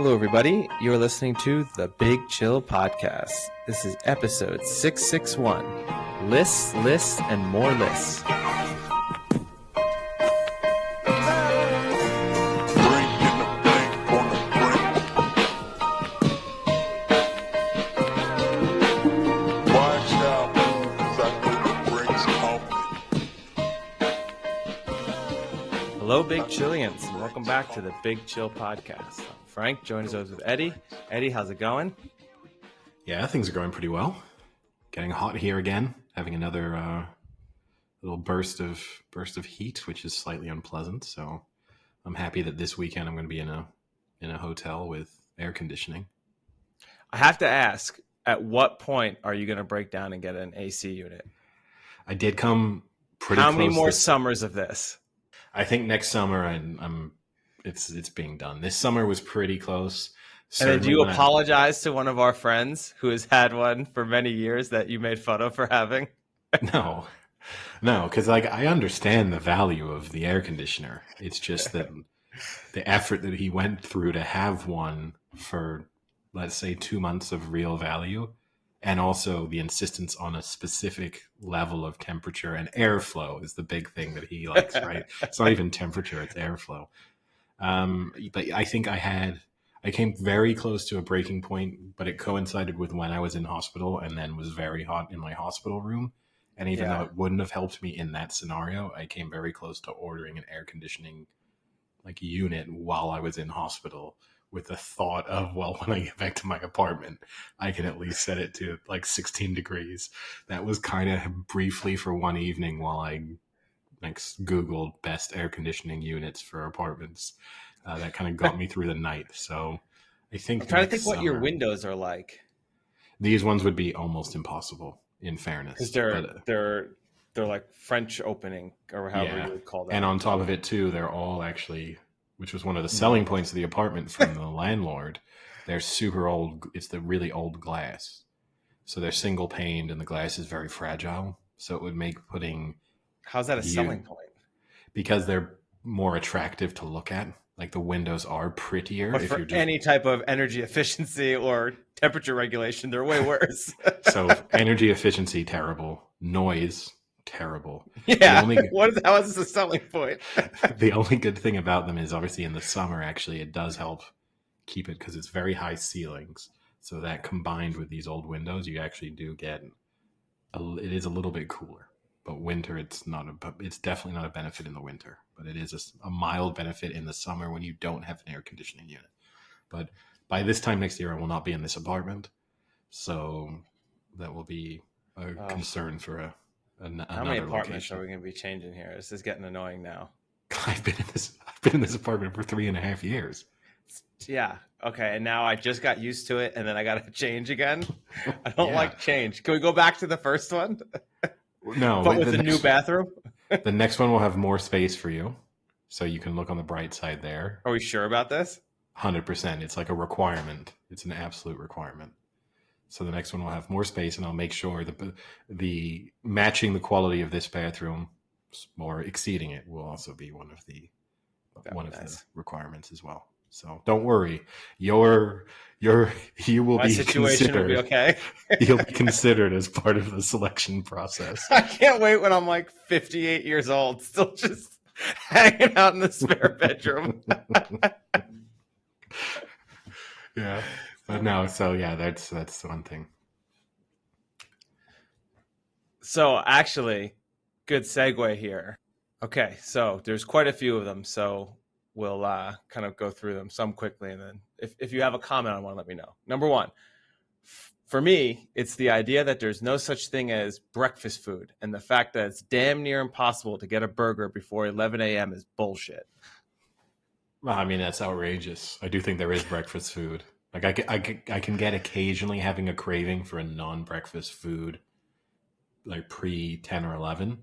Hello, everybody. You're listening to the Big Chill Podcast. This is episode 661. Lists, lists, and more lists. Hello, Big Chillians, and welcome back to the Big Chill Podcast. I'm Frank, joined as always with Eddie. Eddie, how's it going? Yeah, things are going pretty well. Getting hot here again. Having another little burst of heat, which is slightly unpleasant. So I'm happy that this weekend I'm going to be in a hotel with air conditioning. I have to ask, at what point are you going to break down and get an AC unit? I did come pretty close. How many more summers of this? I think next summer it's being done. This summer was pretty close. And then do you apologize to one of our friends who has had one for many years that you made fun of for having? No, because I understand the value of the air conditioner. It's just that the effort that he went through to have one for, let's say, 2 months of real value, and also the insistence on a specific level of temperature and airflow is the big thing that he likes, right? It's not even temperature, it's airflow. But I think I came very close to a breaking point, but it coincided with when I was in hospital and then was very hot in my hospital room. And even though it wouldn't have helped me in that scenario, I came very close to ordering an air conditioning unit while I was in hospital, with the thought of, well, when I get back to my apartment, I can at least set it to 16 degrees. That was kind of briefly for one evening while I Googled best air conditioning units for apartments. That kind of got me through the night. So I think I'm trying to think what your windows are like. These ones would be almost impossible, in fairness. Because they're like French opening, or however you would call that. And on top of it too, they're all actually, which was one of the selling points of the apartment from the landlord, they're super old. It's the really old glass. So they're single paned and the glass is very fragile. So it would make putting... How's that a selling point? Because they're more attractive to look at. The windows are prettier. But for any type of energy efficiency or temperature regulation, they're way worse. So energy efficiency, terrible. Noise, terrible. Yeah. How is this a selling point? The only good thing about them is obviously in the summer, actually, it does help keep it because it's very high ceilings. So that combined with these old windows, you actually do get, it is a little bit cooler. But winter, it's definitely not a benefit in the winter. But it is a mild benefit in the summer when you don't have an air conditioning unit. But by this time next year, I will not be in this apartment. So that will be a concern for another How many apartments location. are we going to be changing here? This is getting annoying now. I've been in this apartment for 3.5 years. Yeah. Okay. And now I just got used to it, and then I got to change again. I don't like change. Can we go back to the first one? No, but with a new bathroom. The next one will have more space for you, so you can look on the bright side there. Are we sure about this? 100%. It's like a requirement. It's an absolute requirement. So the next one will have more space, and I'll make sure the matching the quality of this bathroom or exceeding it will also be one of the requirements as well. So don't worry, you will My be situation considered. Will be okay. You'll be considered as part of the selection process. I can't wait when I'm 58 years old, still just hanging out in the spare bedroom. Yeah, but no. So yeah, that's one thing. So actually, good segue here. Okay, so there's quite a few of them. So we'll kind of go through them some quickly, and then if you have a comment on one, let me know. Number one, for me, it's the idea that there's no such thing as breakfast food, and the fact that it's damn near impossible to get a burger before 11 a.m. is bullshit. Well, I mean, that's outrageous. I do think there is breakfast food. I can get occasionally having a craving for a non-breakfast food, pre 10 or 11.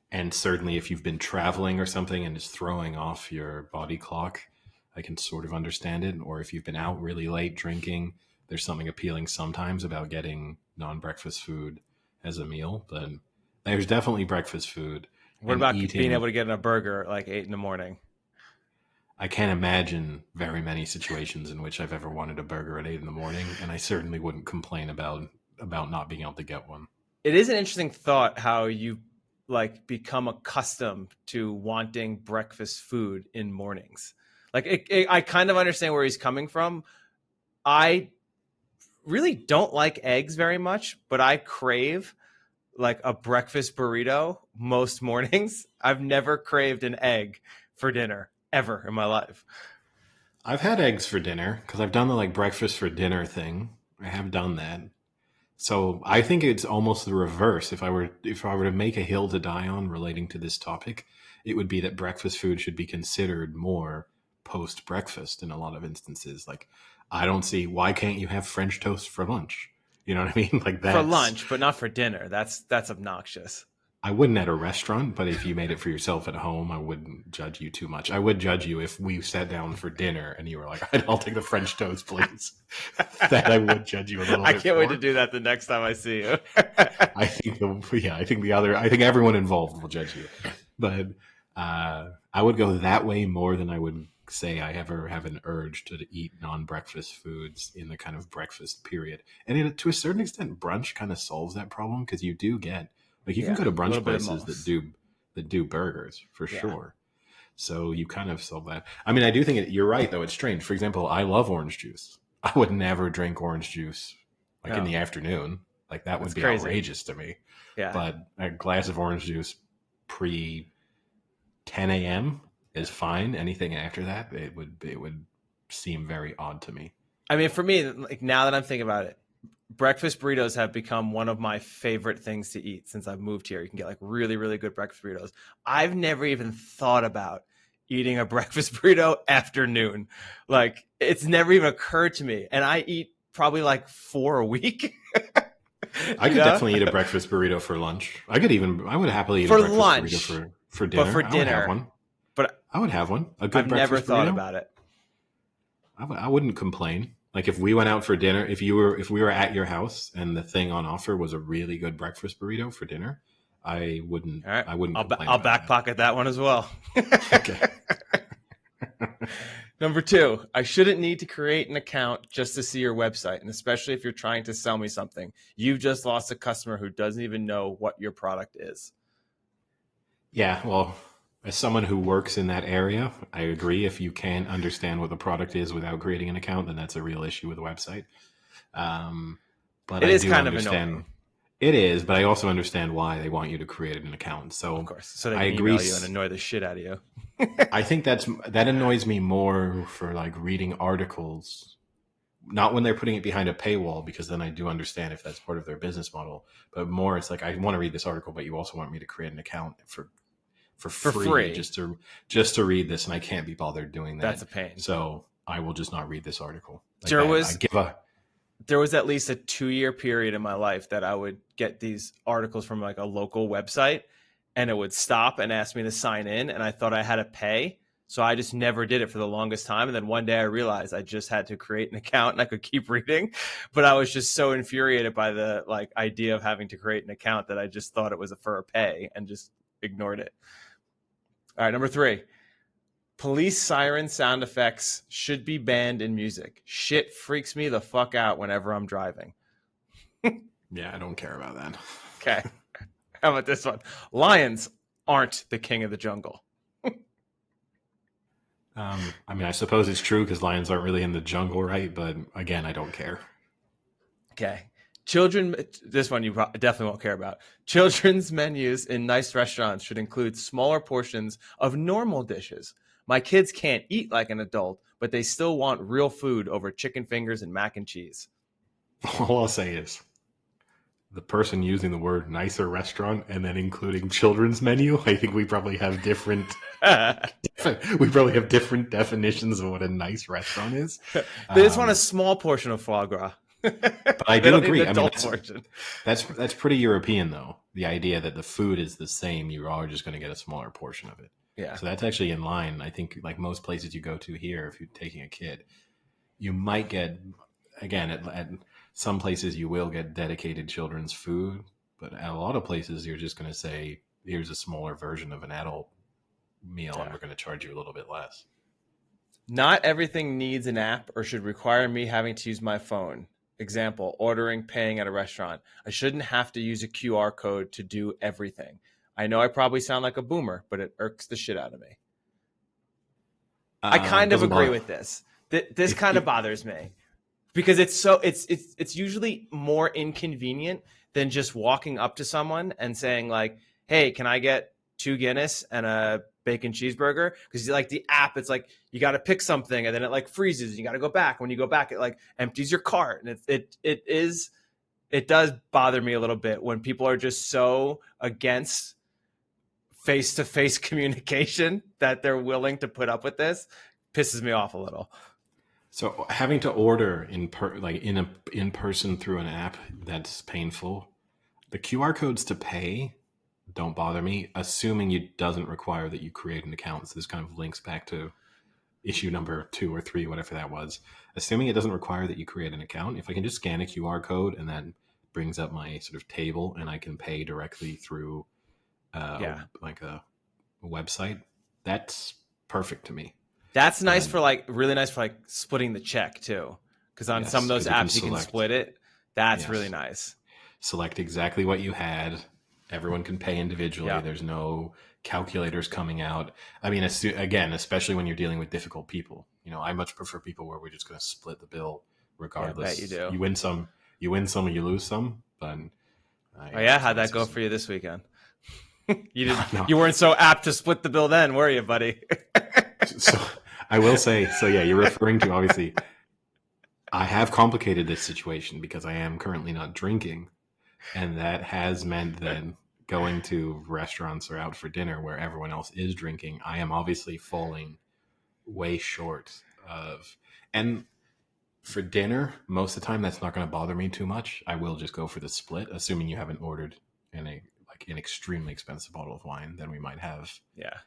And certainly if you've been traveling or something and it's throwing off your body clock, I can sort of understand it. Or if you've been out really late drinking, there's something appealing sometimes about getting non-breakfast food as a meal. But there's definitely breakfast food. What about being able to get a burger at 8 in the morning? I can't imagine very many situations in which I've ever wanted a burger at 8 in the morning, and I certainly wouldn't complain about not being able to get one. It is an interesting thought how you like become accustomed to wanting breakfast food in mornings. Like I kind of understand where he's coming from. I really don't like eggs very much, but I crave like a breakfast burrito most mornings. I've never craved an egg for dinner ever in my life. I've had eggs for dinner because I've done the like breakfast for dinner thing. I have done that. So I think it's almost the reverse. If I were to make a hill to die on relating to this topic, it would be that breakfast food should be considered more post breakfast in a lot of instances. Like I don't see why can't you have French toast for lunch? You know what I mean? Like For that's lunch, but not for dinner. That's obnoxious. I wouldn't at a restaurant, but if you made it for yourself at home, I wouldn't judge you too much. I would judge you if we sat down for dinner and you were like, "I'll take the French toast, please." That I would judge you a little I bit can't wait to for. do that the next time I see you. I think everyone involved will judge you, but I would go that way more than I would say I ever have an urge to eat non-breakfast foods in the kind of breakfast period. And to a certain extent, brunch kind of solves that problem because you do get like you can Yeah, go to a little brunch bit of places most. that do burgers for Yeah. sure. So you kind of solve that. I mean, I do think you're right though. It's strange. For example, I love orange juice. I would never drink orange juice like in No, the afternoon. Like that would that's be crazy. outrageous to me. Yeah. But a glass of orange juice pre 10 a.m. is fine. Anything after that, it would seem very odd to me. I mean, for me, like now that I'm thinking about it, breakfast burritos have become one of my favorite things to eat since I've moved here. You can get like really, really good breakfast burritos. I've never even thought about eating a breakfast burrito afternoon. Like it's never even occurred to me. And I eat probably like 4 a week. I you could know, definitely eat a breakfast burrito for lunch. I would happily eat a for breakfast burrito lunch, for but dinner. for I would have dinner. one. But I would have one. A I've good never breakfast thought burrito. about it. I wouldn't complain. Like if we went out for dinner, if we were at your house and the thing on offer was a really good breakfast burrito for dinner, I wouldn't All right. I wouldn't complain I'll about back that. pocket that one as well. Okay. Number two, I shouldn't need to create an account just to see your website. And especially if you're trying to sell me something, you've just lost a customer who doesn't even know what your product is. Yeah, well, as someone who works in that area, I agree. If you can't understand what the product is without creating an account, then that's a real issue with a website. Um, but It I is do kind of annoying, understand it is, but I also understand why they want you to create an account. of So course, so they I can agree. email you and annoy the shit out of you. I think that annoys me more for like reading articles, not when they're putting it behind a paywall, because then I do understand if that's part of their business model. But more, it's like I want to read this article, but you also want me to create an account for For free free. just to read this, and I can't be bothered doing That's that. a pain. So I will just not read this article. Like There I was give a there was at least a 2 year period in my life that I would get these articles from like a local website and it would stop and ask me to sign in. And I thought I had to pay. So I just never did it for the longest time. And then one day I realized I just had to create an account and I could keep reading. But I was just so infuriated by the like idea of having to create an account that I just thought it was for a pay and just ignored it. All right, number three. Police siren sound effects should be banned in music. Shit freaks me the fuck out whenever I'm driving. yeah, I don't care about that. Okay. How about this one? Lions aren't the king of the jungle. I mean, I suppose it's true because lions aren't really in the jungle, right? But again, I don't care. Okay. Children, this one you definitely won't care about. Children's menus in nice restaurants should include smaller portions of normal dishes. My kids can't eat like an adult, but they still want real food over chicken fingers and mac and cheese. All I'll say is the person using the word nicer restaurant and then including children's menu, I think we probably have different definitions of what a nice restaurant is. They just want a small portion of foie gras. But I They do don't need agree. an I mean, adult portion. that's pretty European though. The idea that the food is the same, you are just going to get a smaller portion of it. Yeah. So that's actually in line. I think like most places you go to here, if you're taking a kid, you might get again at some places you will get dedicated children's food, but at a lot of places you're just going to say, here's a smaller version of an adult meal, and Yeah. we're going to charge you a little bit less. Not everything needs an app or should require me having to use my phone. Example, ordering, paying at a restaurant. I shouldn't have to use a QR code to do everything. I know I probably sound like a boomer, but it irks the shit out of me. I kind of Doesn't agree bother. with this. This If, kind of if bothers me because it's usually more inconvenient than just walking up to someone and saying like, "Hey, can I get 2 Guinness and a bacon cheeseburger?" Because like the app, it's like you got to pick something and then it like freezes. And you got to go back. When you go back, it like empties your cart, and it does bother me a little bit when people are just so against face-to-face communication that they're willing to put up with this. Pisses me off a little. so having to order in person through an app, that's painful. The QR codes to pay don't bother me, assuming it doesn't require that you create an account. So this kind of links back to issue number 2 or 3, whatever that was. Assuming it doesn't require that you create an account, if I can just scan a QR code and that brings up my sort of table and I can pay directly through Yeah, like a website, that's perfect to me. that's nice But for like really nice for like splitting the check too, because on some of yes, those because you can apps you can select, split it. That's really yes, nice. select exactly what you had. Everyone can pay individually. Yeah, There's no calculators coming out. I mean, again, especially when you're dealing with difficult people. I much prefer people where we're just going to split the bill yeah, I bet you regardless. do. You win some, you lose some. But Oh yeah, yeah, it's how'd that obviously go for you this weekend? no. You weren't so apt to split the bill then, were you, buddy? So I will say, so yeah, you're referring to obviously. I have complicated this situation because I am currently not drinking, and that has meant that going to restaurants or out for dinner where everyone else is drinking, I am obviously falling way short of. And for dinner, most of the time, that's not going to bother me too much. I will just go for the split, assuming you haven't ordered an extremely expensive bottle of wine. Then we might have Yeah.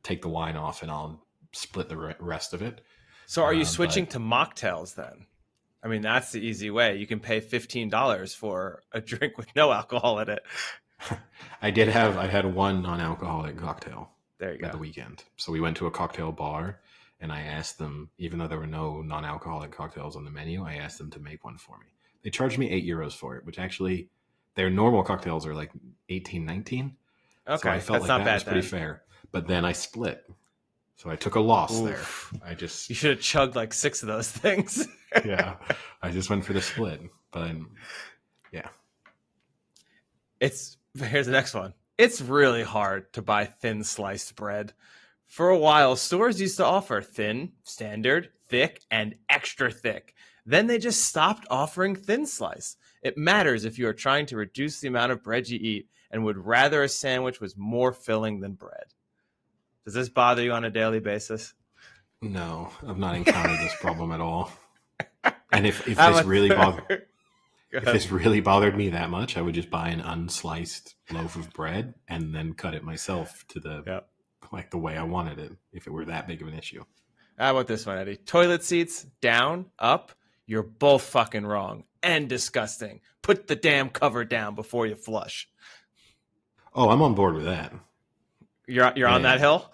take the wine off, and I'll split the rest of it. So are you But switching to mocktails then? I mean, that's the easy way. You can pay $15 for a drink with no alcohol in it. I had one non-alcoholic cocktail There you at go. the weekend. So we went to a cocktail bar, and I asked them, even though there were no non-alcoholic cocktails on the menu, I asked them to make one for me. They charged me €8 for it, which actually their normal cocktails are like 18, 19. So I Okay, felt that's like not that was bad pretty then. fair. But then I split. So I took a loss there. Oof. I just, You should have chugged like 6 of those things. yeah, I just went for the split. But yeah. Here's the next one. It's really hard to buy thin sliced bread. For a while, stores used to offer thin, standard, thick, and extra thick. Then they just stopped offering thin slice. It matters if you are trying to reduce the amount of bread you eat and would rather a sandwich was more filling than bread. Does this bother you on a daily basis? No, I've not encountered this problem at all. And if I'm this a really bothered Go if ahead. this really bothered me that much, I would just buy an unsliced loaf of bread and then cut it myself to Yeah. the way I wanted it. If it were that big of an issue. How about this one, Eddie? Toilet seats, down, up. You're both fucking wrong and disgusting. Put the damn cover down before you flush. Oh, I'm on board with that. You're Yeah, on that yeah, hill?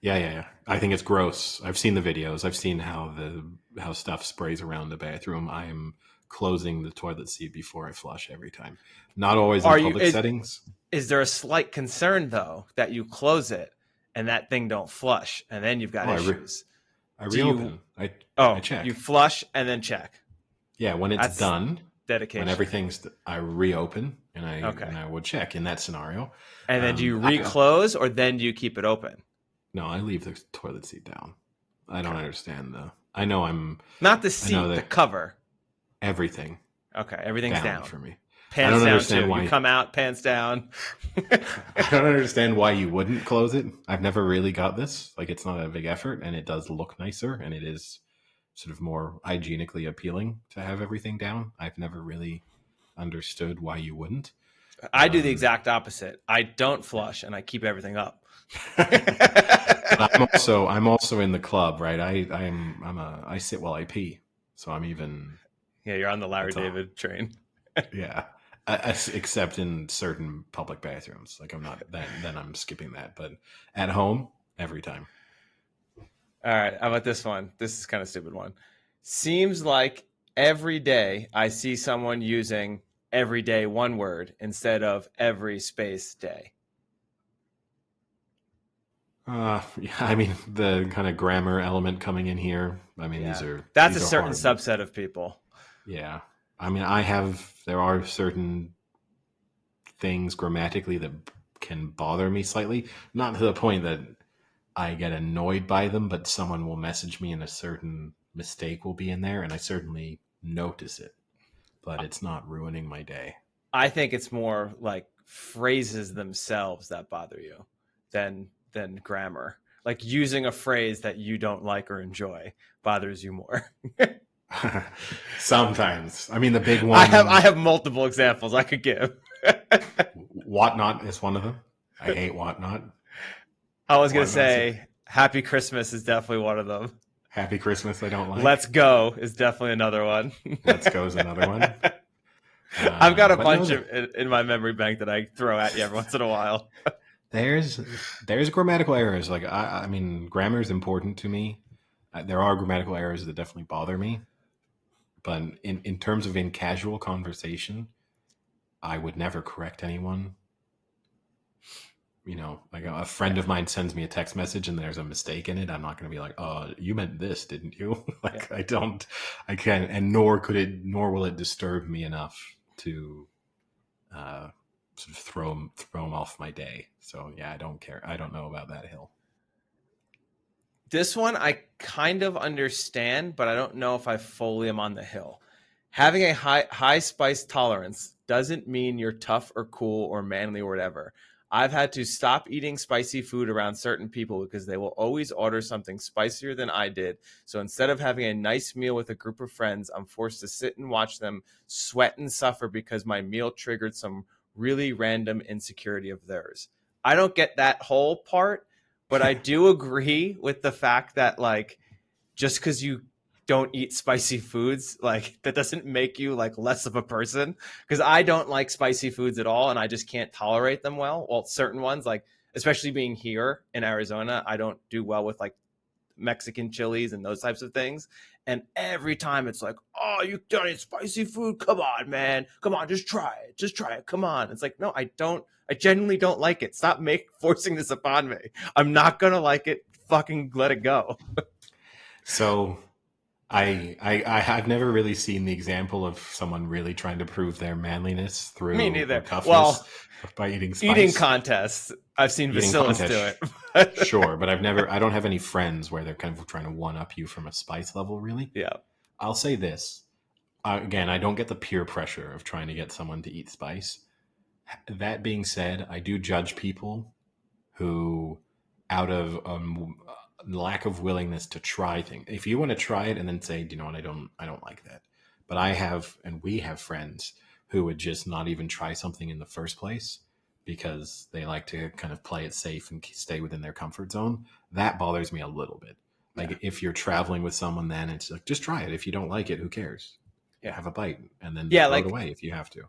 yeah. I think it's gross. I've seen the videos. I've seen how stuff sprays around the bathroom. I am closing the toilet seat before I flush every time. Not always in Are you public settings. is there a slight concern though that you close it and that thing don't flush and then you've got Oh, issues? I Do you reopen. I you check. flush and then check. Yeah, when it's That's done, when dedication. everything's, I reopen Okay. and I would check in that scenario. And then do you I reclose or then do you keep it open? No, I leave the toilet seat down. I don't Okay. understand the. I know Not the I know seat, the that cover. everything Okay, everything's down down. for me. I Pants don't down understand too. You why. come out, pants down. I don't understand why you wouldn't close it. I've never really got this. Like, it's not a big effort, and it does look nicer, and it is sort of more hygienically appealing to have everything down. I've never really understood why you wouldn't. I do the exact opposite. I don't flush and I keep everything up. But I'm also in the club, right? I sit while I pee, so I'm even. Yeah, you're on the Larry That's all. David train. Yeah, except in certain public bathrooms. Like I'm not then I'm skipping that. But at home, every time. All right. How about this one? This is kind of stupid one. Seems like every day I see someone using every day one word instead of every space day. Yeah, I mean the kind of grammar element coming in here. I mean Yeah. these are That's a these are certain hard. subset of people. Yeah, I mean there are certain things grammatically that can bother me slightly. Not to the point that I get annoyed by them, but someone will message me and a certain mistake will be in there, and I certainly notice it, but it's not ruining my day. I think it's more like phrases themselves that bother you than grammar. Like using a phrase that you don't like or enjoy bothers you more. Sometimes. I mean, the big I one, have multiple examples I could give. whatnot is one of them. I hate whatnot. I was gonna Whatnot's a, say Happy Christmas is definitely one of them. Happy Christmas, I don't like. Let's Go is definitely another one. Let's Go is another one. I've got a But no, bunch of in my memory bank that I throw at you every once in a while. there's there's grammatical errors. Like I mean, grammar is important to me. There are grammatical errors that definitely bother me. But in terms of in casual conversation, I would never correct anyone. You know, like a friend Yeah, of mine sends me a text message and there's a mistake in it. I'm not going to be like, "Oh, you meant this, didn't you?" yeah. Like I don't, I can't, and nor will it disturb me enough to uh, sort of throw 'em off my day. So yeah, I don't care. I don't know about that hill. This one I kind of understand, but I don't know if I fully am on the hill. Having a high spice tolerance doesn't mean you're tough or cool or manly or whatever. I've had to stop eating spicy food around certain people because they will always order something spicier than I did. So instead of having a nice meal with a group of friends, I'm forced to sit and watch them sweat and suffer because my meal triggered some really random insecurity of theirs. I don't get that whole part, but I do agree with the fact that like just because you don't eat spicy foods, like that doesn't make you like less of a person. Because I don't like spicy foods at all, and I just can't tolerate them well. Well, certain ones, like especially being here in Arizona, I don't do well with like Mexican chilies and those types of things. And every time it's like, oh, you don't eat spicy food? Come on, man. Come on, just try it. Just try it. Come on. It's like, no, I don't. I genuinely don't like it. Stop forcing this upon me. I'm not gonna like it. Fucking let it go. So I've never really seen the example of someone really trying to prove their manliness Me through or neither. toughness Well, by eating eating spice. contests. I've seen Eating Vasilis do contest, it. sure, but I don't have any friends where they're kind of trying to one up you from a spice level. Really, Yeah. I'll say this again: I don't get the peer pressure of trying to get someone to eat spice. That being said, I do judge people who, out of lack of willingness to try things. If you want to try it and then say, you know what, I don't like that. But I have, and we have friends who would just not even try something in the first place because they like to kind of play it safe and stay within their comfort zone. That bothers me a little bit. Yeah. Like if you're traveling with someone, then it's like just try it. If you don't like it, who cares? Yeah. Have a bite and then Yeah. throw it away if you have to.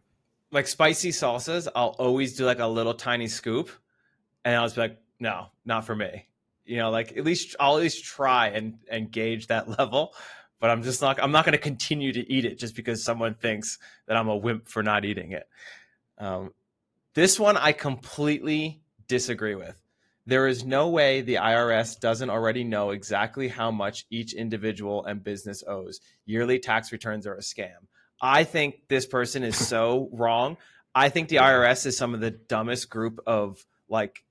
Like spicy salsas, I'll always do like a little tiny scoop, and I'll just be like, no, not for me. You know, like I'll at least try and gauge that level. But I'm not going to continue to eat it just because someone thinks that I'm a wimp for not eating it. Um, This one I completely disagree with. There is no way the IRS doesn't already know exactly how much each individual and business owes. Yearly tax returns are a scam. I think this person is so wrong. I think the Yeah. IRS is some of the dumbest group of like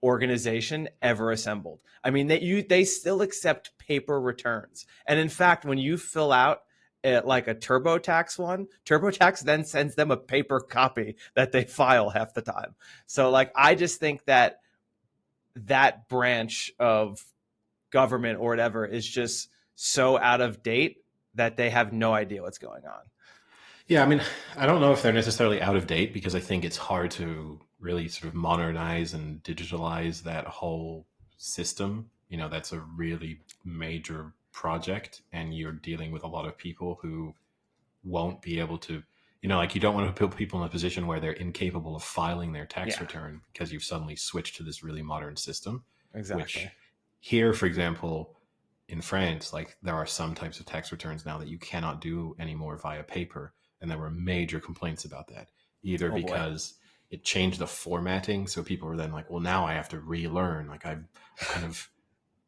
organization ever assembled. I mean, they still accept paper returns. And in fact, when you fill out like a TurboTax one, TurboTax then sends them a paper copy that they file half the time. So like I just think that that branch of government or whatever is just so out of date that they have no idea what's going on. Yeah, I mean, I don't know if they're necessarily out of date because I think it's hard to really sort of modernize and digitalize that whole system. You know, that's a really major project, and you're dealing with a lot of people who won't be able to, you know, like you don't want to put people in a position where they're incapable of filing their tax Yeah, return because you've suddenly switched to this really modern system, which exactly. here, for example, in France, like there are some types of tax returns now that you cannot do anymore via paper, and there were major complaints about that. Either Oh boy. because it changed the formatting, so people were then like, "Well, now I have to relearn." Like I've kind of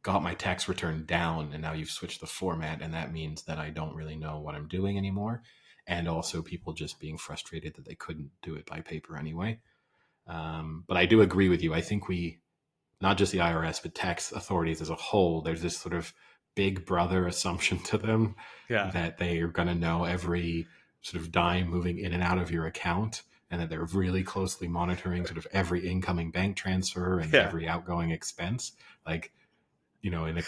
got my tax return down, and now you've switched the format, and that means that I don't really know what I'm doing anymore. And also, people just being frustrated that they couldn't do it by paper anyway. But I do agree with you. I think we, not just the IRS, but tax authorities as a whole, there's this sort of big brother assumption to them Yeah. that they are going to know every sort of dime moving in and out of your account, and that they're really closely monitoring sort of every incoming bank transfer and Yeah. every outgoing expense. Like, in a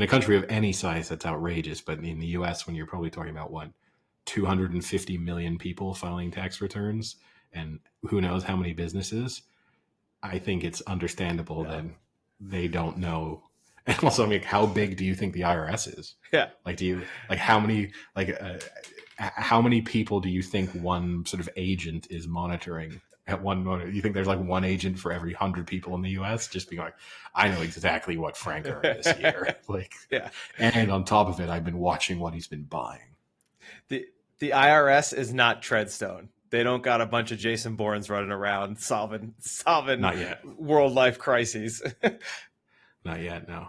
country of any size, that's outrageous. But in the US, when you're probably talking about what, 250 million people filing tax returns and who knows how many businesses, I think it's understandable Yeah. that they don't know. And also, I mean, how big do you think the IRS is? Yeah. Like, do you like how many how many people do you think one sort of agent is monitoring at one moment? You think there's like one agent for every 100 people in the U.S. just being like, I know exactly what Frank earned this year. Like, Yeah. and on top of it, I've been watching what he's been buying. The the IRS is not Treadstone. They don't got a bunch of Jason Bournes running around solving Not yet. world life crises. Not yet. No.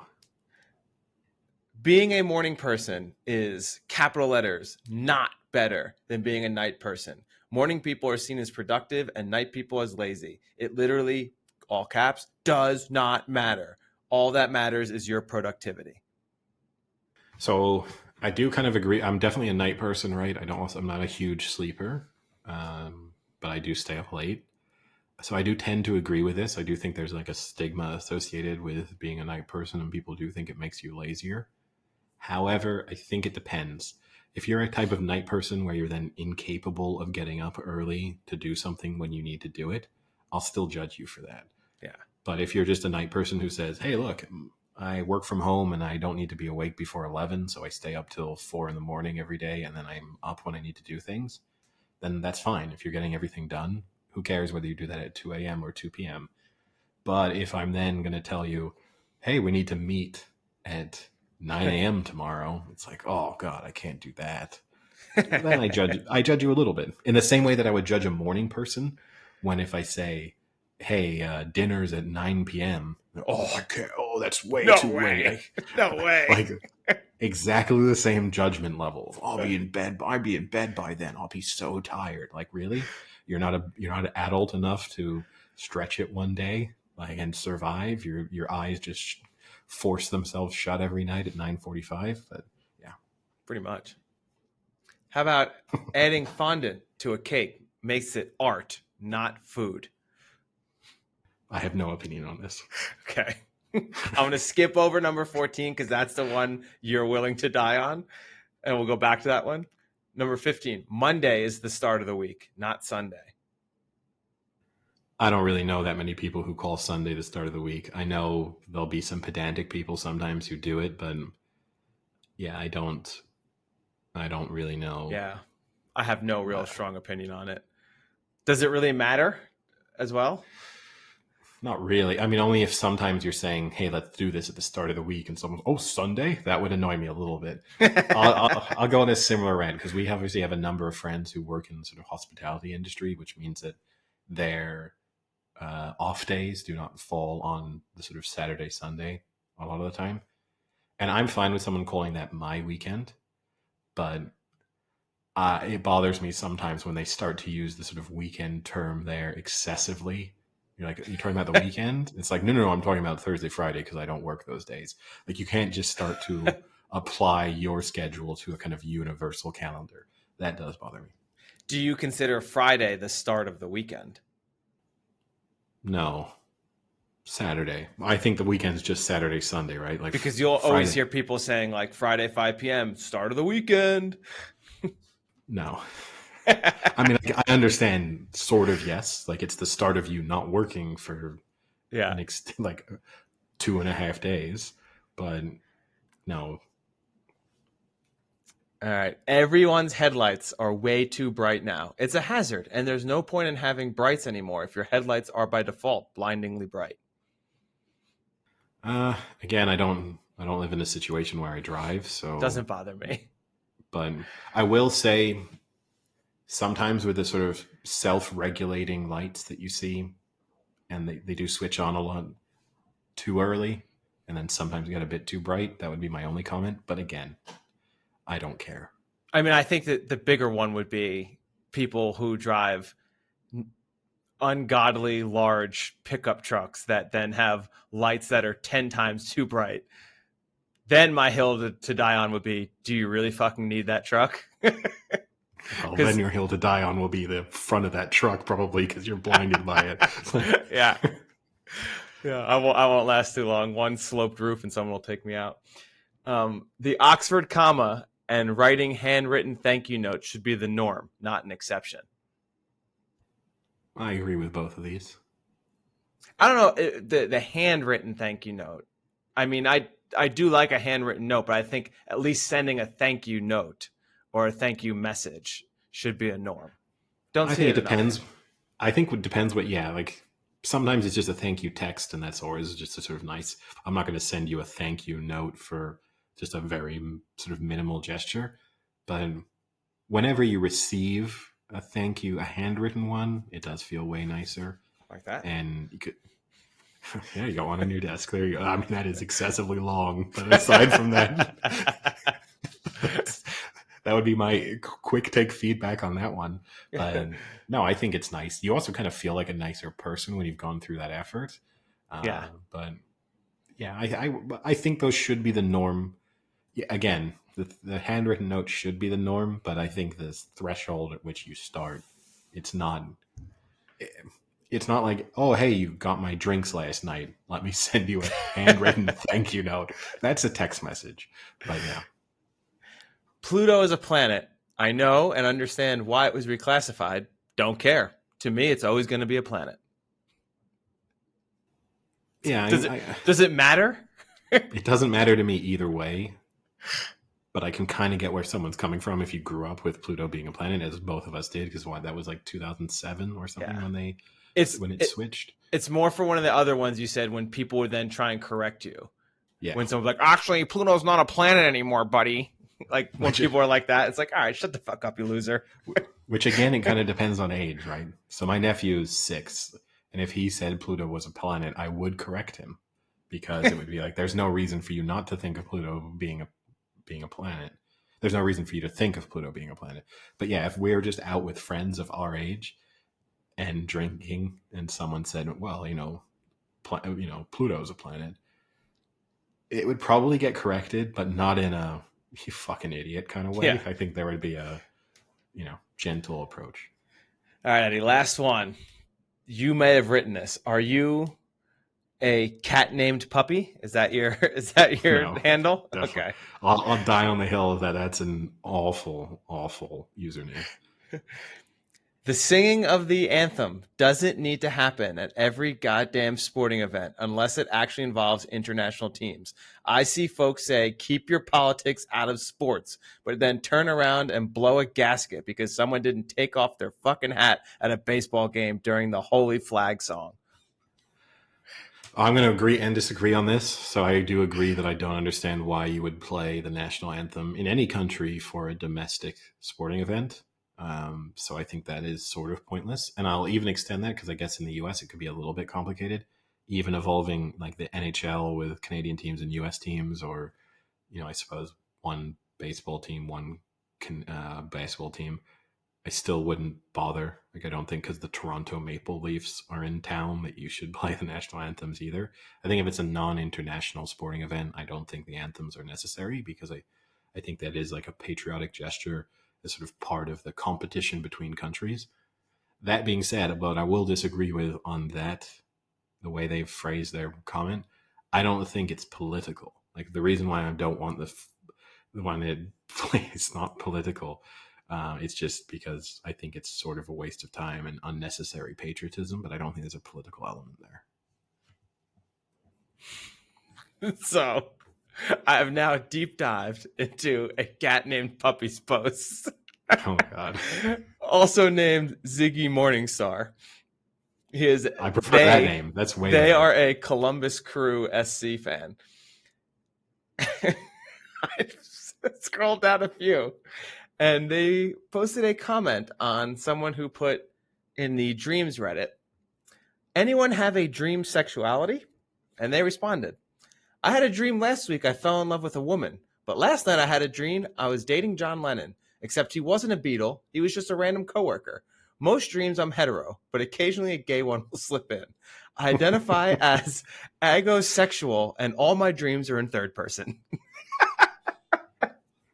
Being a morning person is capital letters, not better than being a night person. Morning people are seen as productive and night people as lazy. It literally, all caps, does not matter. All that matters is your productivity. So I do kind of agree. I'm definitely a night person, right? I'm not a huge sleeper, but I do stay up late. So I do tend to agree with this. I do think there's like a stigma associated with being a night person, and people do think it makes you lazier. However, I think it depends. If you're a type of night person where you're then incapable of getting up early to do something when you need to do it, I'll still judge you for that. Yeah, But if you're just a night person who says, "Hey, look, I work from home and I don't need to be awake before 11, so I stay up till 4 in the morning every day and then I'm up when I need to do things," then that's fine. If you're getting everything done, who cares whether you do that at 2 a.m. or 2 p.m.? But if I'm then going to tell you, "Hey, we need to meet at 9 a.m. tomorrow," it's like, "Oh God, I can't do that." Then I judge you a little bit in the same way that I would judge a morning person when if I say, "Hey, dinner's at 9 p.m." Oh, I can't. Oh, that's way no too late. way, no way. Like exactly the same judgment level. I'll be in bed. I'll be in bed by then. I'll be so tired. Like, really? You're not adult enough to stretch it one day, like, and survive. Your eyes just force themselves shut every night at 9:45. But yeah, Pretty much. How about adding fondant to a cake makes it art, not food? I have no opinion on this. Okay. I'm going to skip over number 14 because that's the one you're willing to die on. And we'll go back to that one. Number 15, Monday is the start of the week, not Sunday. I don't really know that many people who call Sunday the start of the week. I know there'll be some pedantic people sometimes who do it, but yeah, I don't. I don't really know. Yeah. I have no real strong opinion on it. Does it really matter as well? Not really. I mean, only if sometimes you're saying, "Hey, let's do this at the start of the week," and someone's, "Oh, Sunday," that would annoy me a little bit. I'll go on a similar rant because we obviously have a number of friends who work in the sort of hospitality industry, which means that their off days do not fall on the sort of Saturday, Sunday a lot of the time. And I'm fine with someone calling that my weekend, but it bothers me sometimes when they start to use the sort of weekend term there excessively. You're like, "You're talking about the weekend?" It's like, no, I'm talking about Thursday, Friday because I don't work those days. Like, you can't just start to apply your schedule to a kind of universal calendar. That does bother me. Do you consider Friday the start of the weekend? No, Saturday. I think the weekend's just Saturday, Sunday, right? Like Because you'll always Friday. hear people saying like Friday, 5 p.m., start of the weekend. No. I mean, I understand sort of, yes. Like, it's the start of you not working for Yeah. like 2.5 days, but no. All right. Everyone's headlights are way too bright now. It's a hazard, and there's no point in having brights anymore if your headlights are by default blindingly bright. Again, I don't I don't live in a situation where I drive, so. Doesn't bother me. But I will say, sometimes with the sort of self-regulating lights that you see, and they do switch on a lot too early, and then sometimes get a bit too bright. That would be my only comment. But again, I don't care. I mean, I think that the bigger one would be people who drive ungodly large pickup trucks that then have lights that are 10 times too bright. Then my hill to die on would be, do you really fucking need that truck? Well, then your hill to die on will be the front of that truck, probably, because you're blinded by it. Yeah. Yeah, I won't last too long. One sloped roof and someone will take me out. The Oxford comma and writing handwritten thank you notes should be the norm, not an exception. I agree with both of these. I don't know, the handwritten thank you note. I mean, I do like a handwritten note, but I think at least sending a thank you note or a thank you message should be a norm. I think it depends. I think it depends like sometimes it's just a thank you text, and that's always just a sort of nice. I'm not going to send you a thank you note for just a very sort of minimal gesture. But whenever you receive a thank you, a handwritten one, it does feel way nicer. Like that? And you could, yeah, you got one on your desk. There you go. I mean, that is excessively long. But aside from that, that would be my quick take feedback on that one. But no, I think it's nice. You also kind of feel like a nicer person when you've gone through that effort. Yeah. But yeah, I think those should be the norm. Yeah, again, the handwritten note should be the norm, but I think this threshold at which you start, it's not like, oh, hey, you got my drinks last night. Let me send you a handwritten thank you note. That's a text message. But yeah. Pluto is a planet. I know and understand why it was reclassified. Don't care. To me, it's always going to be a planet. Yeah. Does it matter? It doesn't matter to me either way. But I can kind of get where someone's coming from if you grew up with Pluto being a planet, as both of us did, because that was like 2007 or something when it switched. It's more for one of the other ones you said when people would then try and correct you. Yeah. When someone's like, actually, Pluto's not a planet anymore, buddy. Like when people are like that, it's like, all right, shut the fuck up, you loser. Which again, it kind of depends on age, right? So my nephew is 6, and if he said Pluto was a planet, I would correct him, because it would be like, there's no reason for you not to think of Pluto being a planet. There's no reason for you to think of Pluto being a planet. But yeah, if we're just out with friends of our age and drinking, and someone said, well, Pluto's a planet, it would probably get corrected, but not in a you fucking idiot kind of way. Yeah. I think there would be a gentle approach. All right, Eddie, last one. You may have written this. Are you a cat named Puppy? Is that your no, handle? Definitely. Okay. I'll die on the hill of that. That's an awful, awful username. The singing of the anthem doesn't need to happen at every goddamn sporting event unless it actually involves international teams. I see folks say, keep your politics out of sports, but then turn around and blow a gasket because someone didn't take off their fucking hat at a baseball game during the holy flag song. I'm going to agree and disagree on this. So I do agree that I don't understand why you would play the national anthem in any country for a domestic sporting event. So I think that is sort of pointless. And I'll even extend that because I guess in the US it could be a little bit complicated, even involving like the NHL with Canadian teams and US teams, or, I suppose one baseball team, one basketball team. I still wouldn't bother. Like, I don't think because the Toronto Maple Leafs are in town that you should play the national anthems either. I think if it's a non-international sporting event, I don't think the anthems are necessary, because I think that is like a patriotic gesture, as sort of part of the competition between countries. That being said, but I will disagree with on that, the way they've phrased their comment. I don't think it's political. Like, the reason why I don't want the one it it's not political. It's just because I think it's sort of a waste of time and unnecessary patriotism, but I don't think there's a political element there. So I've now deep dived into a cat named Puppy's posts. Oh my God. Also named Ziggy Morningstar. I prefer that name. That's way They better. are a Columbus Crew SC fan. I scrolled down a few, and they posted a comment on someone who put in the Dreams Reddit, anyone have a dream sexuality? And they responded, I had a dream last week I fell in love with a woman, but last night I had a dream I was dating John Lennon, except he wasn't a Beatle, he was just a random coworker. Most dreams I'm hetero, but occasionally a gay one will slip in. I identify as agosexual, and all my dreams are in third person.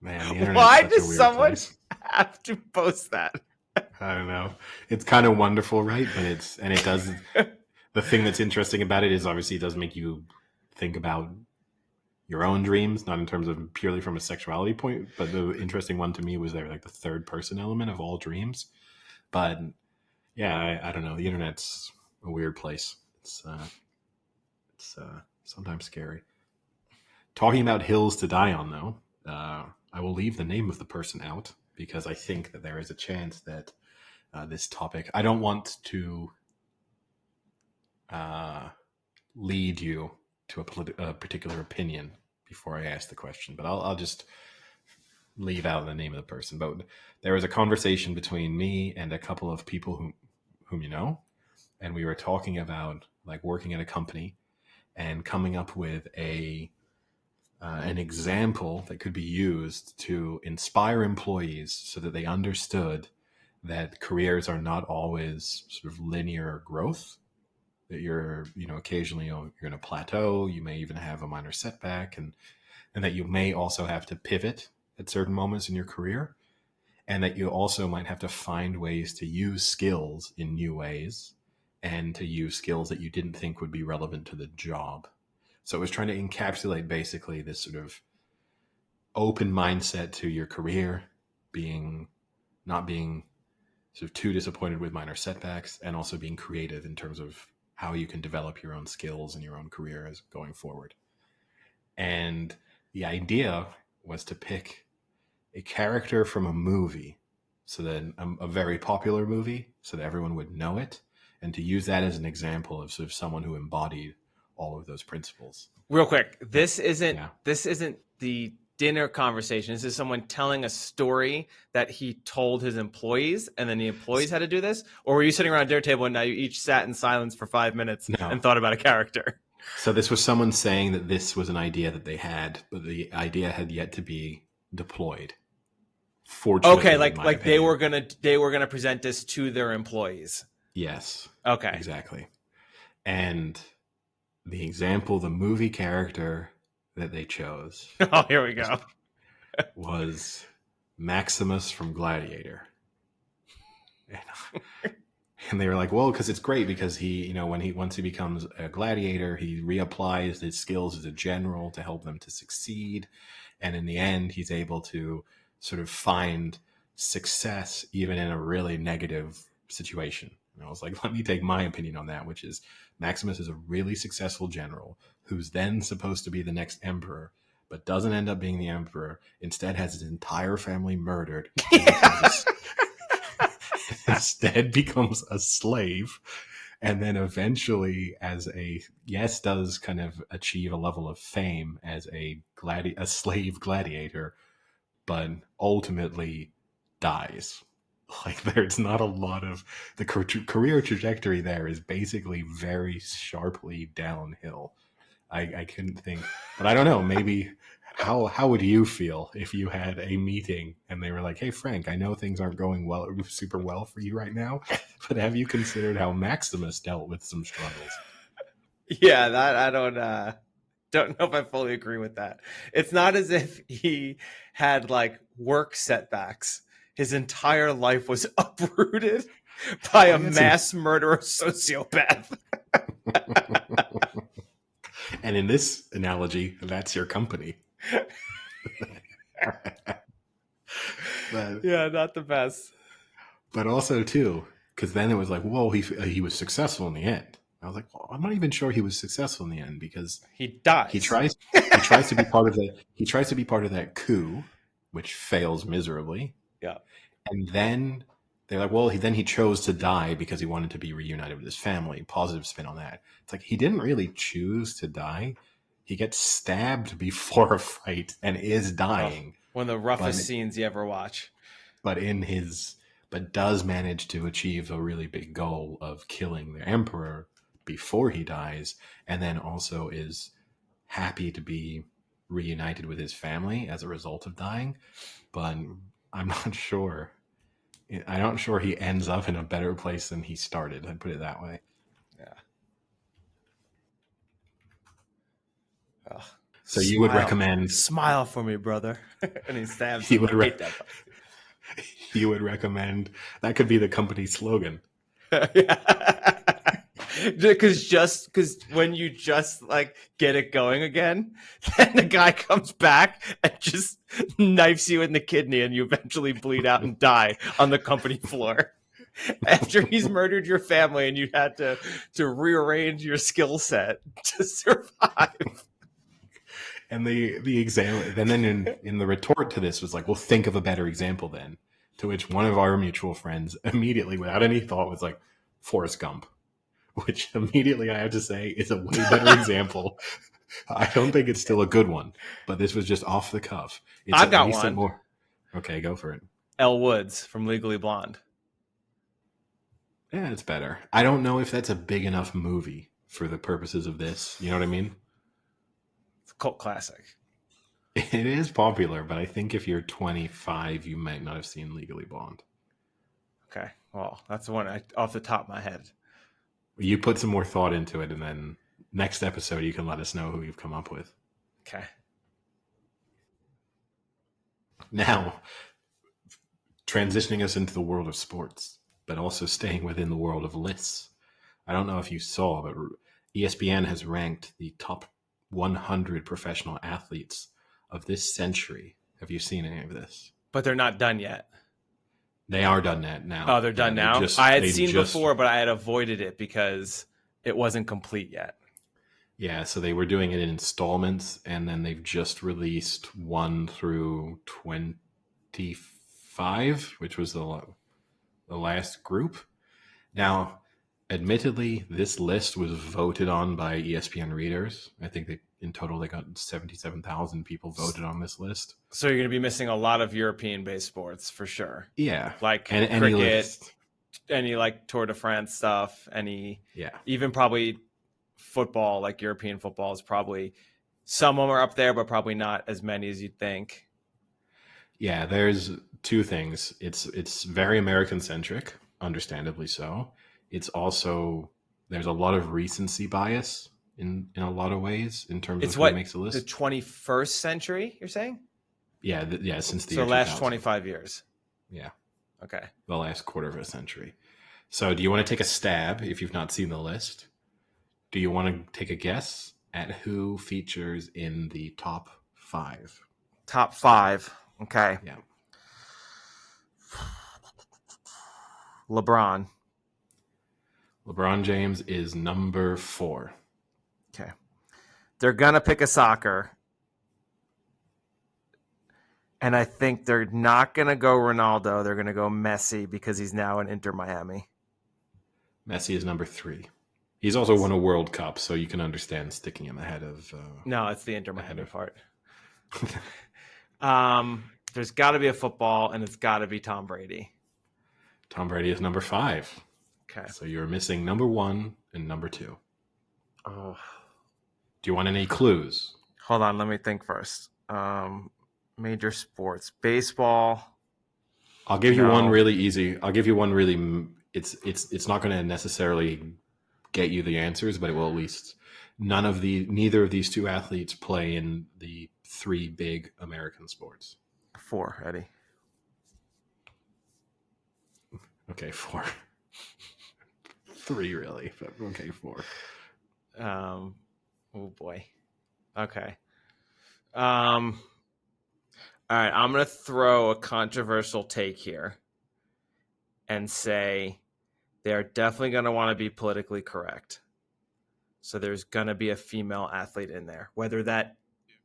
Man, the internet's Why such a does weird someone place. have to post that? I don't know. It's kind of wonderful, right? But it does. The thing that's interesting about it is obviously it does make you think about your own dreams, not in terms of purely from a sexuality point, but the interesting one to me was there, like the third person element of all dreams. But yeah, I don't know. The internet's a weird place. It's sometimes scary. Talking about hills to die on, though, I will leave the name of the person out because I think that there is a chance that this topic. I don't want to lead you to a particular opinion before I ask the question, but I'll just leave out the name of the person. But there was a conversation between me and a couple of people whom you know, and we were talking about like working at a company and coming up with an example that could be used to inspire employees so that they understood that careers are not always sort of linear growth, that occasionally you're going to plateau, you may even have a minor setback, and that you may also have to pivot at certain moments in your career, and that you also might have to find ways to use skills in new ways and to use skills that you didn't think would be relevant to the job. So it was trying to encapsulate basically this sort of open mindset to your career, not being sort of too disappointed with minor setbacks, and also being creative in terms of how you can develop your own skills in your own career as going forward. And the idea was to pick a character from a movie, so that a very popular movie, so that everyone would know it, and to use that as an example of sort of someone who embodied all of those principles. Real quick, this isn't the dinner conversation. This is someone telling a story that he told his employees, and then the employees had to do this? Or were you sitting around a dinner table and now you each sat in silence for 5 minutes and thought about a character? So this was someone saying that this was an idea that they had, but the idea had yet to be deployed. Fortunately, okay, like they were gonna present this to their employees. Yes. Okay. Exactly. And the example, the movie character that they chose. Oh, here we go. Was Maximus from Gladiator. And they were like, well, because it's great because he, once he becomes a gladiator, he reapplies his skills as a general to help them to succeed. And in the end, he's able to sort of find success even in a really negative situation. And I was like, let me take my opinion on that, which is Maximus is a really successful general who's then supposed to be the next emperor, but doesn't end up being the emperor. Instead has his entire family murdered. Instead becomes a slave, and then eventually does kind of achieve a level of fame as a slave gladiator, but ultimately dies. Like, there's not a lot of the career trajectory there is basically very sharply downhill. I couldn't think, but I don't know, maybe how would you feel if you had a meeting and they were like, hey, Frank, I know things aren't going super well for you right now, but have you considered how Maximus dealt with some struggles? Yeah, that I don't know if I fully agree with that. It's not as if he had like work setbacks. His entire life was uprooted by a mass murderer sociopath. And in this analogy, that's your company. But, yeah, not the best. But also, too, because then it was like, whoa, he was successful in the end. I was like, well, I'm not even sure he was successful in the end because he dies. He tries to be part of that coup, which fails miserably. Yeah. And then they're like, well, he chose to die because he wanted to be reunited with his family. Positive spin on that. It's like he didn't really choose to die. He gets stabbed before a fight and is dying. One of the roughest scenes you ever watch. But does manage to achieve a really big goal of killing the emperor before he dies, and then also is happy to be reunited with his family as a result of dying. But I'm not sure. I'm not sure he ends up in a better place than he started. I'd put it that way. Yeah. So you would recommend smile for me, brother, and he stabs. You him. would I hate that. You would recommend that could be the company slogan. Because when you just like get it going again, then the guy comes back and just knifes you in the kidney, and you eventually bleed out and die on the company floor after he's murdered your family, and you had to rearrange your skill set to survive. And the example, and then in the retort to this was like, well, think of a better example then. To which one of our mutual friends immediately, without any thought, was like, Forrest Gump. Which immediately I have to say is a way better example. I don't think it's still a good one, but this was just off the cuff. It's I've got one. More... Okay, go for it. Elle Woods from Legally Blonde. Yeah, it's better. I don't know if that's a big enough movie for the purposes of this. You know what I mean? It's a cult classic. It is popular, but I think if you're 25, you might not have seen Legally Blonde. Okay, well, that's the one off the top of my head. You put some more thought into it, and then next episode you can let us know who you've come up with. Okay. Now, transitioning us into the world of sports, but also staying within the world of lists. I don't know if you saw, but ESPN has ranked the top 100 professional athletes of this century. Have you seen any of this? But they're not done yet. They are done now. Oh, they're done now? I had seen before, but I had avoided it because it wasn't complete yet. Yeah, so they were doing it in installments, and then they've just released 1 through 25, which was the last group. Now, admittedly, this list was voted on by ESPN readers. I think in total they got 77,000 people voted on this list. So you're going to be missing a lot of European-based sports for sure. Yeah, like cricket, any like Tour de France stuff, even probably football, like European football is probably some of them are up there, but probably not as many as you'd think. Yeah, there's 2 things. It's very American centric, understandably so. It's also there's a lot of recency bias in a lot of ways in terms of who makes the list. The 21st century, you're saying? Yeah, since the year 2000. Last 25 years. Yeah. Okay. The last quarter of a century. So do you want to take a stab if you've not seen the list? Do you want to take a guess at who features in the top 5? Top 5. Okay. Yeah. LeBron James is number 4. Okay. They're going to pick a soccer. And I think they're not going to go Ronaldo. They're going to go Messi because he's now in Inter Miami. Messi is number 3. He's also won a World Cup, so you can understand sticking him ahead of... no, it's the Inter Miami part. There's got to be a football, and it's got to be Tom Brady. Tom Brady is number 5. Okay. So you're missing number 1 and number 2. Oh. Do you want any clues? Hold on, let me think first. Major sports, baseball. I'll give you one really easy. I'll give you one really. It's not going to necessarily get you the answers, but it will at least. Neither of these 2 athletes play in the 3 big American sports. 4, Eddie. Okay, 4. 3 really, but okay, 4. Oh boy. Okay. All right, I'm going to throw a controversial take here and say they're definitely going to want to be politically correct. So there's going to be a female athlete in there. Whether that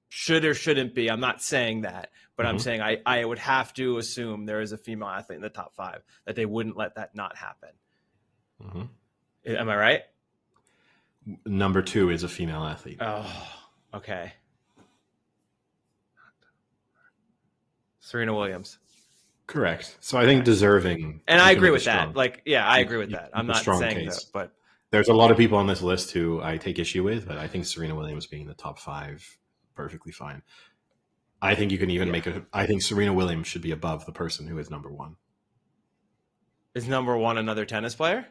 should or shouldn't be, I'm not saying that, but I'm saying I would have to assume there is a female athlete in the top 5, that they wouldn't let that not happen. Mm-hmm. Am I right? Number 2 is a female athlete. Oh, Okay. Serena Williams. Correct. So I think Okay. deserving. And I You can agree make a with that. strong. Like, yeah, I You, agree with you that. I'm make a not strong saying that, case. but There's a lot of people on this list who I take issue with, but I think Serena Williams being in the top 5 perfectly fine. I think you can even yeah. make a. I think Serena Williams should be above the person who is number 1. Is number 1 another tennis player?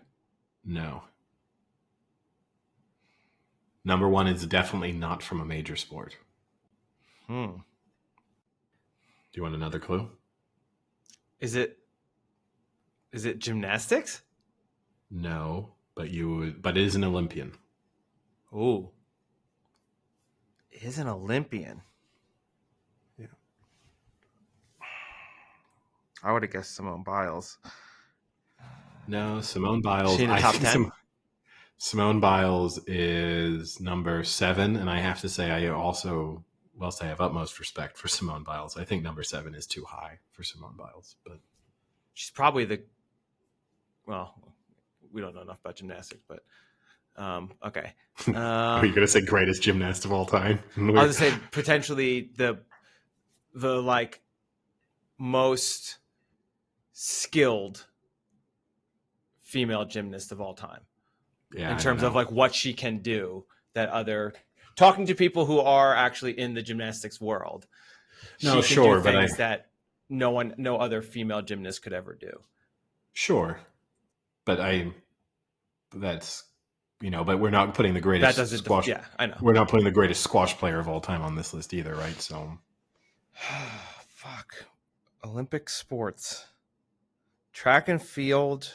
No. Number 1 is definitely not from a major sport. Hmm. Do you want another clue? Is it gymnastics? No, but it is an Olympian. Ooh. Is an Olympian. Yeah. I would have guessed Simone Biles. No, Simone Biles. She in the I top think 10? Simone Biles is number 7, and I have to say I also whilst I have utmost respect for Simone Biles, I think number 7 is too high for Simone Biles. But She's probably well, we don't know enough about gymnastics, but okay. are you going to say greatest gymnast of all time? I was gonna say potentially the like most skilled female gymnast of all time. Yeah, in I don't terms of know. like what she can do that other talking to people who are actually in the gymnastics world. No, She can sure, do but things that no other female gymnast could ever do. sure, but that's but we're not putting the That greatest doesn't, squash. yeah, I know. We're not putting the greatest squash player of all time on this list either, right? So Fuck. Olympic sports. Track and field.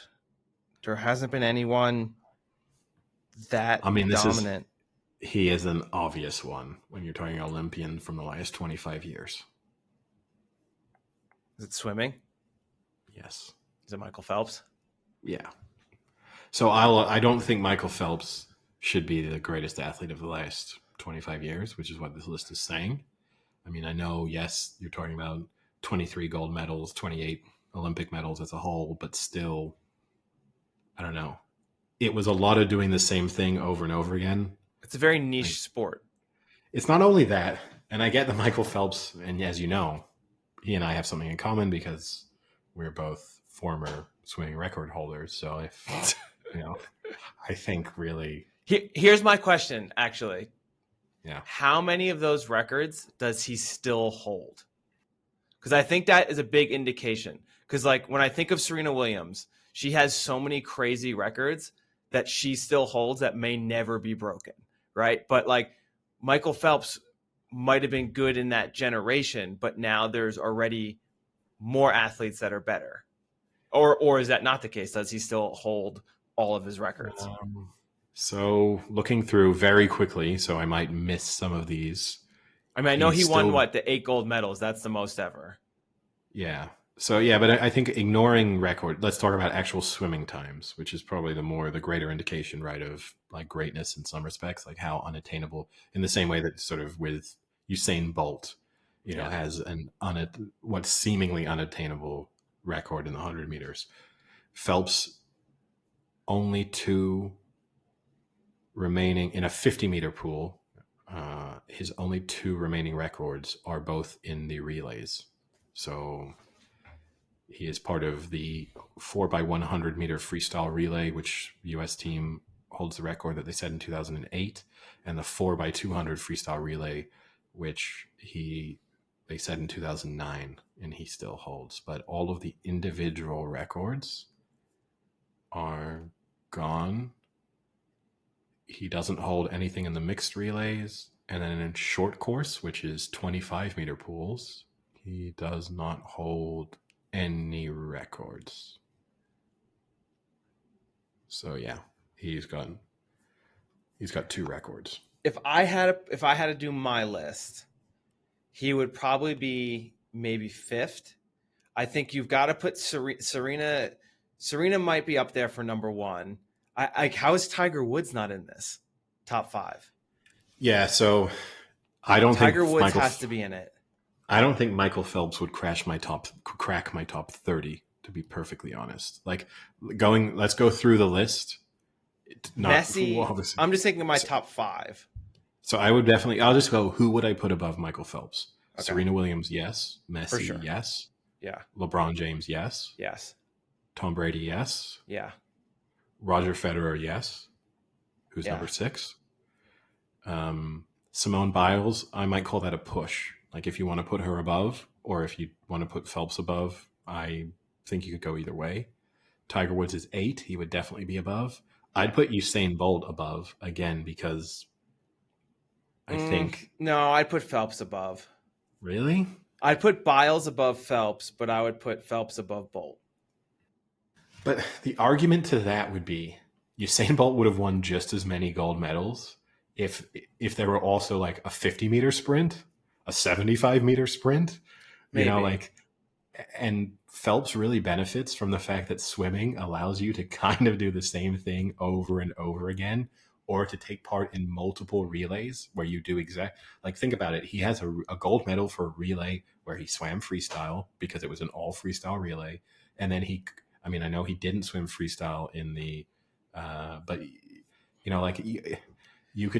There hasn't been anyone that I mean, dominant. he is an obvious one when you're talking Olympian from the last 25 years. Is it swimming? Yes. Is it Michael Phelps? Yeah. So I don't think Michael Phelps should be the greatest athlete of the last 25 years, which is what this list is saying. I mean, I know, yes, you're talking about 23 gold medals, 28 Olympic medals as a whole, but still, I don't know. It was a lot of doing the same thing over and over again. It's a very niche sport. It's not only that, and I get that Michael Phelps, and as you know, he and I have something in common because we're both former swimming record holders. So if I think really. Here's my question, actually. Yeah. How many of those records does he still hold? Because I think that is a big indication. Because like when I think of Serena Williams, she has so many crazy records that she still holds that may never be broken, right? But like Michael Phelps might have been good in that generation, but now there's already more athletes that are better. Or is that not the case? Does he still hold all of his records? So looking through very quickly, so I might miss some of these. I mean, I know he won the 8 gold medals. That's the most ever. Yeah. So yeah, but I think ignoring record, let's talk about actual swimming times, which is probably the greater indication, right, of like greatness in some respects, like how unattainable, in the same way that sort of with Usain Bolt, has what's seemingly unattainable record in the 100 meters. Phelps only 2 remaining in a 50-meter pool. His only 2 remaining records are both in the relays. So he is part of the 4x100 meter freestyle relay, which U.S. team holds the record that they set in 2008, and the 4x200 freestyle relay, which they set in 2009, and he still holds. But all of the individual records are gone. He doesn't hold anything in the mixed relays. And then in short course, which is 25-meter pools, he does not hold any records. So yeah, he's got 2 records. If I had to do my list, he would probably be maybe 5th. I think you've got to put Serena. Serena might be up there for number 1. How is Tiger Woods not in this top 5? Yeah, so I don't think Tiger Woods has to be in it. I don't think Michael Phelps would crack my top 30, to be perfectly honest. Like let's go through the list. Messi. I'm just thinking of my top 5. So I would definitely. I'll just go. Who would I put above Michael Phelps? Okay, Serena Williams, yes. for Messi, sure. yes. Yeah. LeBron James, yes. Yes. Tom Brady, yes. Yeah. Roger Federer, yes. Who's Yeah. number 6? Simone Biles, I might call that a push. Like if you want to put her above, or if you want to put Phelps above, I think you could go either way. Tiger Woods is 8. He would definitely be above. Yeah. I'd put Usain Bolt above again because I think. No, I'd put Phelps above. Really? I'd put Biles above Phelps, but I would put Phelps above Bolt. But the argument to that would be Usain Bolt would have won just as many gold medals if there were also like a 50-meter sprint, a 75-meter sprint, Maybe. like, and Phelps really benefits from the fact that swimming allows you to kind of do the same thing over and over again, or to take part in multiple relays where you do think about it. He has a gold medal for a relay where he swam freestyle because it was an all freestyle relay. And then I know he didn't swim freestyle in the, but you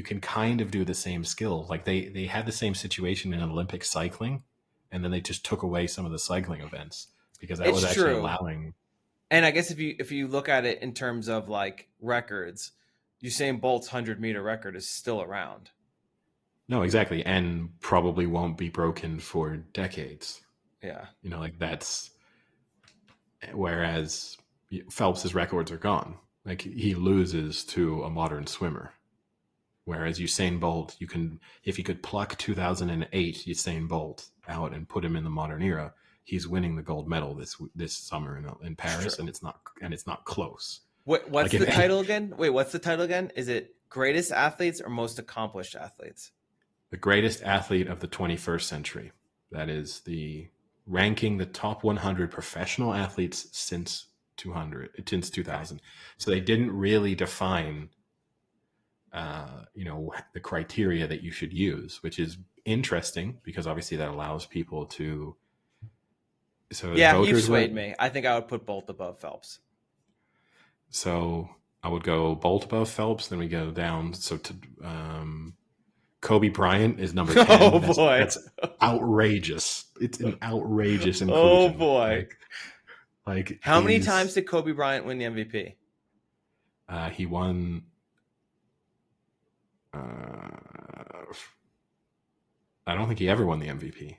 can kind of do the same skill. Like they had the same situation in Olympic cycling, and then they just took away some of the cycling events because that was actually allowing. And I guess if you look at it in terms of like records, Usain Bolt's 100-meter record is still around. No, exactly, and probably won't be broken for decades. Yeah, that's. Whereas Phelps's records are gone. Like he loses to a modern swimmer. Whereas Usain Bolt, if you could pluck 2008 Usain Bolt out and put him in the modern era, he's winning the gold medal this summer in Paris, sure. and it's not close. What's the title again? Wait, what's the title again? Is it greatest athletes or most accomplished athletes? The greatest athlete of the 21st century. That is ranking the top 100 professional athletes since 2000. So they didn't really define the criteria that you should use, which is interesting because obviously that allows people to. So yeah, you swayed me. I think I would put Bolt above Phelps. So I would go Bolt above Phelps. Then we go down. So to Kobe Bryant is number 10. Oh boy, that's outrageous. It's an outrageous inclusion. Oh boy, like how many times did Kobe Bryant win the MVP? He won. I don't think he ever won the MVP.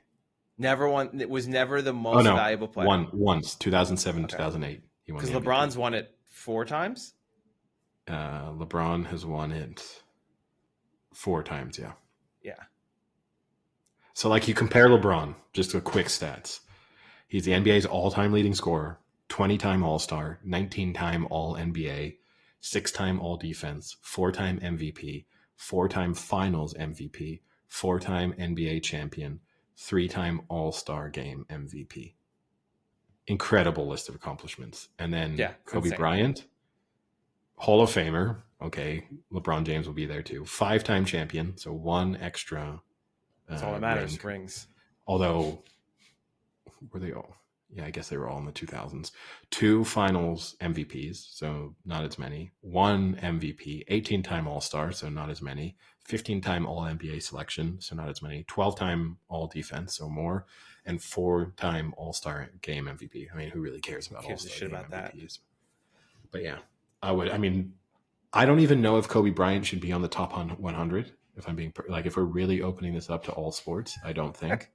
Never won. It was never the most valuable player. Once, 2007, 2008. He won. Because LeBron's won it 4 times. LeBron has won it 4 times. Yeah. Yeah. So you compare LeBron, just a quick stats. He's the NBA's all-time leading scorer, 20-time All-Star, 19-time All-NBA, 6-time All-Defense, 4-time MVP, 4-time Finals MVP, 4-time NBA champion, 3-time All-Star Game MVP. Incredible list of accomplishments. And then Kobe Bryant, Hall of Famer. Okay, LeBron James will be there too. 5-time champion, so 1 extra. That's all that matters. Rings. Although, were they all? Yeah, I guess they were all in the 2000s. 2 finals MVPs, so not as many. 1 MVP, 18-time All-Star, so not as many. 15-time All-NBA selection, so not as many. 12-time All-Defense, so more. And 4-time All-Star Game MVP. I mean, who really cares about All-Star Game MVPs? That. But yeah, I would. I mean, I don't even know if Kobe Bryant should be on the top 100. If I'm being if we're really opening this up to all sports, I don't think.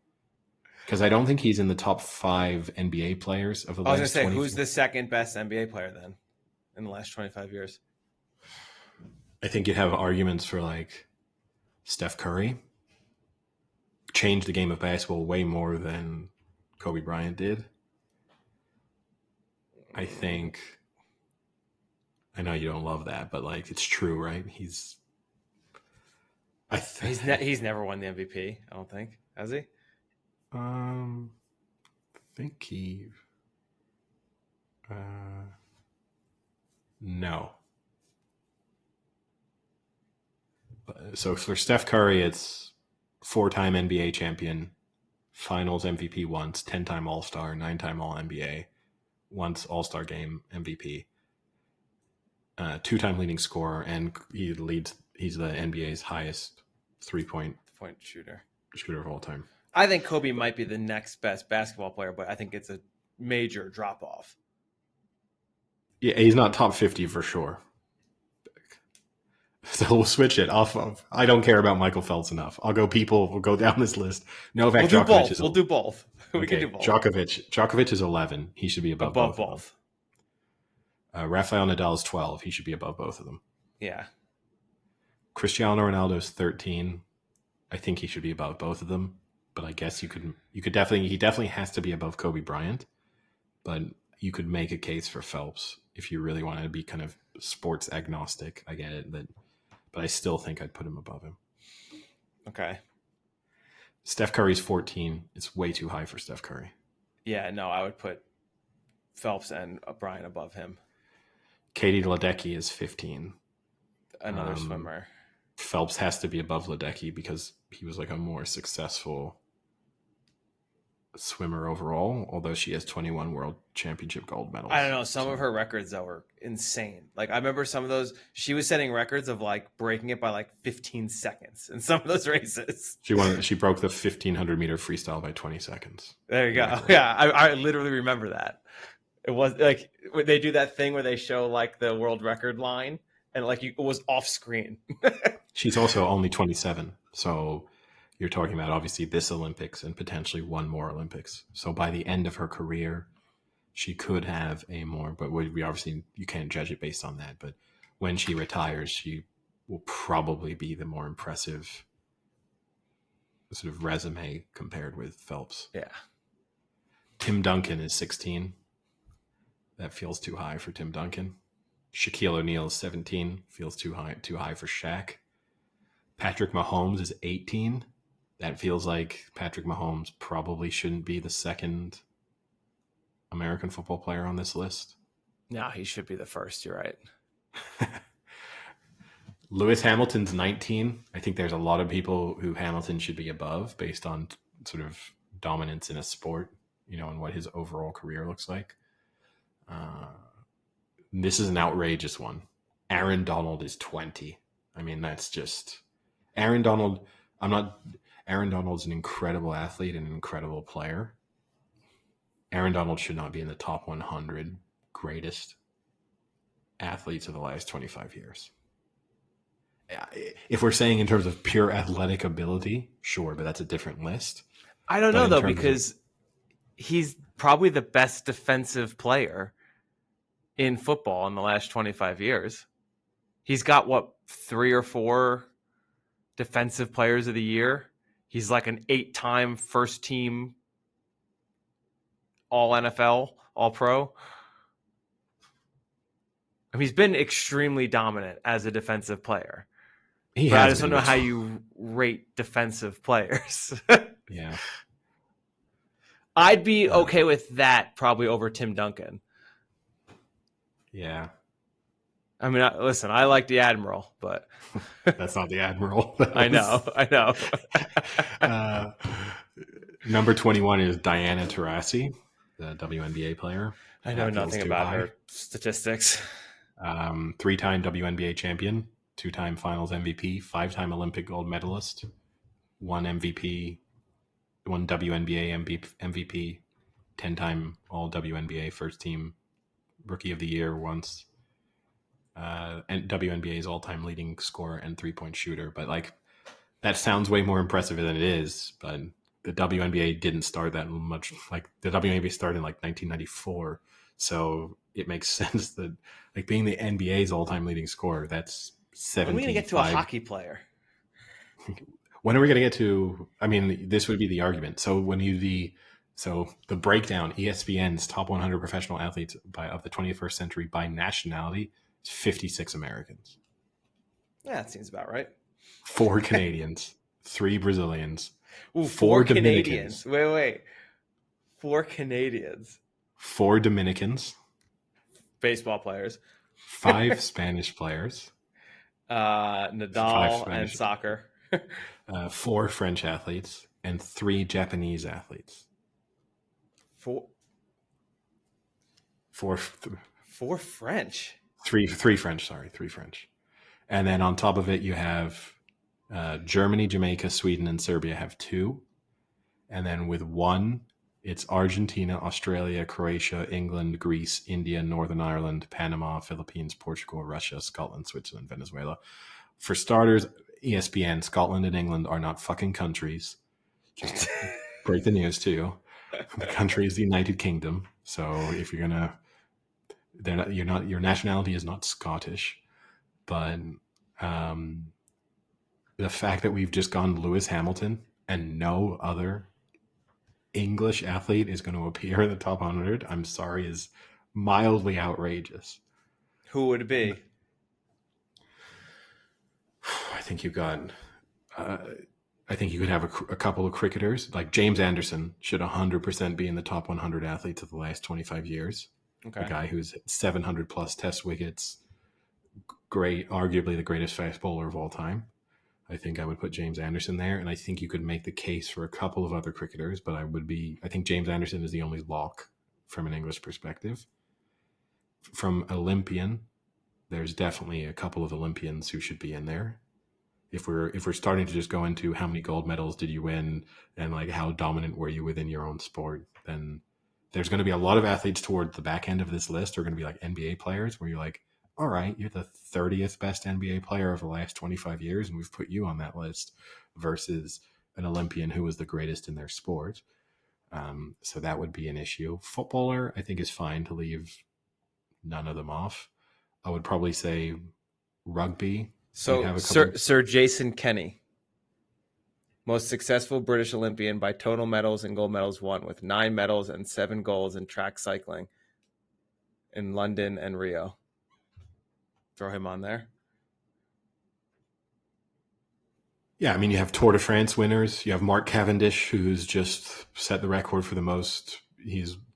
Because I don't think he's in the top 5 NBA players of the last 20 years. I was going to say, who's the second best NBA player then in the last 25 years? I think you'd have arguments for Steph Curry. Changed the game of basketball way more than Kobe Bryant did. I think, I know you don't love that, but it's true, right? He's never won the MVP, I don't think. Has he? I think he. No. So for Steph Curry, it's 4-time NBA champion, Finals MVP once, 10-time All-Star, 9-time All-NBA, once All-Star Game MVP, 2-time leading scorer, and he leads He's the NBA's highest 3-point Point shooter. shooter of all time. I think Kobe might be the next best basketball player, but I think it's a major drop off. Yeah, he's not top 50 for sure. So we'll switch it off of. I don't care about Michael Phelps enough. I'll go people. We'll go down this list. Novak We'll do Djokovic both. is. We'll do both. We Okay, can do both. Djokovic is 11. He should be above both. Both. Rafael Nadal is 12. He should be above both of them. Yeah. Cristiano Ronaldo is 13. I think he should be above both of them. But I guess you could definitely. He definitely has to be above Kobe Bryant. But you could make a case for Phelps if you really wanted to be kind of sports agnostic. I get it, but I still think I'd put him above him. Okay. Steph Curry's 14. It's way too high for Steph Curry. Yeah, no, I would put Phelps and Bryant above him. Katie Ledecky is 15. Another swimmer. Phelps has to be above Ledecky because he was like a more successful swimmer overall, although she has 21 world championship gold medals. I don't know. Some of her records, though, were insane. Like, I remember some of those. She was setting records of, like, breaking it by, like, 15 seconds in some of those races. She broke the 1,500-meter freestyle by 20 seconds. There you go. Record. Yeah, I literally remember that. It was, like, they do that thing where they show, like, the world record line, and, like, it was off screen. She's also only 27, so you're talking about obviously this Olympics and potentially one more Olympics. So by the end of her career, she could have a more, but we obviously, you can't judge it based on that. But when she retires, she will probably be the more impressive sort of resume compared with Phelps. Yeah. Tim Duncan is 16. That feels too high for Tim Duncan. Shaquille O'Neal is 17. Feels too high for Shaq. Patrick Mahomes is 18. That feels like Patrick Mahomes probably shouldn't be the second American football player on this list. No, he should be the first. You're right. Lewis Hamilton's 19. I think there's a lot of people who Hamilton should be above based on sort of dominance in a sport, and what his overall career looks like. This is an outrageous one. Aaron Donald is 20. I mean, that's just Aaron Donald. Aaron Donald's an incredible athlete and an incredible player. Aaron Donald should not be in the top 100 greatest athletes of the last 25 years. If we're saying in terms of pure athletic ability, sure, but that's a different list. I don't know, though, because he's probably the best defensive player in football in the last 25 years. He's got, 3 or 4 defensive players of the year. He's like an 8-time first team all NFL, all pro. I mean, he's been extremely dominant as a defensive player. I just don't know how you rate defensive players. Yeah. I'd be okay with that probably over Tim Duncan. Yeah. I mean, listen, I like the Admiral, but that's not the Admiral. I know. Number 21 is Diana Taurasi, the WNBA player. I know nothing about her statistics. 3-time WNBA champion, 2-time Finals MVP, 5-time Olympic gold medalist, 1 MVP, 1 WNBA MVP, 10-time All WNBA first team Rookie of the Year once. And WNBA's all-time leading scorer and 3-point shooter. But that sounds way more impressive than it is. But the WNBA didn't start that much. Like the WNBA started in 1994, so it makes sense that being the NBA's all-time leading scorer, that's 17. When are we going to get to a hockey player? When are we going to get to? I mean, this would be the argument. So the breakdown, ESPN's top 100 professional athletes of the 21st century by nationality. 56 Americans. Yeah, that seems about right. 4 Canadians, 3 Brazilians. Ooh, 4 Canadians. Wait. 4 Canadians. 4 Dominicans. Baseball players. 5 Spanish players. Nadal and soccer. 4 French athletes and 3 Japanese athletes. 4 French. 3 French, sorry, 3 French. And then on top of it, you have Germany, Jamaica, Sweden, and Serbia have 2. And then with 1, it's Argentina, Australia, Croatia, England, Greece, India, Northern Ireland, Panama, Philippines, Portugal, Russia, Scotland, Switzerland, Venezuela. For starters, ESPN, Scotland and England are not fucking countries. Just break the news to you. The country is the United Kingdom. So if you're gonna, your nationality is not Scottish, but the fact that we've just gone Lewis Hamilton and no other English athlete is going to appear in the top 100, I'm sorry, is mildly outrageous. Who would it be? I think you got. I think you could have a couple of cricketers. Like James Anderson should 100% be in the top 100 athletes of the last 25 years. Okay. A guy who's 700 plus test wickets, great, arguably the greatest fast bowler of all time. I think I would put James Anderson there, and I think you could make the case for a couple of other cricketers, but I think James Anderson is the only lock from an English perspective. From Olympian, there's definitely a couple of Olympians who should be in there. If we're starting to just go into how many gold medals did you win and like how dominant were you within your own sport, then there's going to be a lot of athletes toward the back end of this list are going to be like NBA players where you're like, all right, you're the 30th best NBA player of the last 25 years, and we've put you on that list versus an Olympian who was the greatest in their sport. So that would be an issue. Footballer, I think, is fine to leave none of them off. I would probably say rugby. So Sir Jason Kenny, most successful British Olympian by total medals and gold medals won, with 9 medals and 7 goals in track cycling in London and Rio. Throw him on there. Yeah, I mean, you have Tour de France winners. You have Mark Cavendish, who's just set the record for the most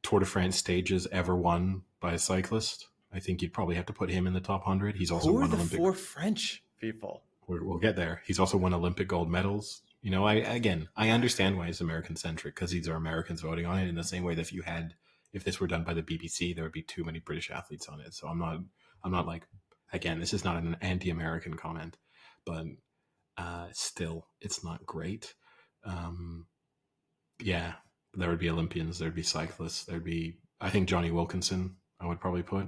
Tour de France stages ever won by a cyclist. I think you'd probably have to put him in the top 100. He's also won Olympic. 4 French people? We'll get there. He's also won Olympic gold medals. You know, I understand why it's American centric because these are Americans voting on it. In the same way that if this were done by the BBC, there would be too many British athletes on it. So I'm not like, again, this is not an anti-American comment, but still, it's not great. Yeah, there would be Olympians, there'd be cyclists, I think Johnny Wilkinson, I would probably put,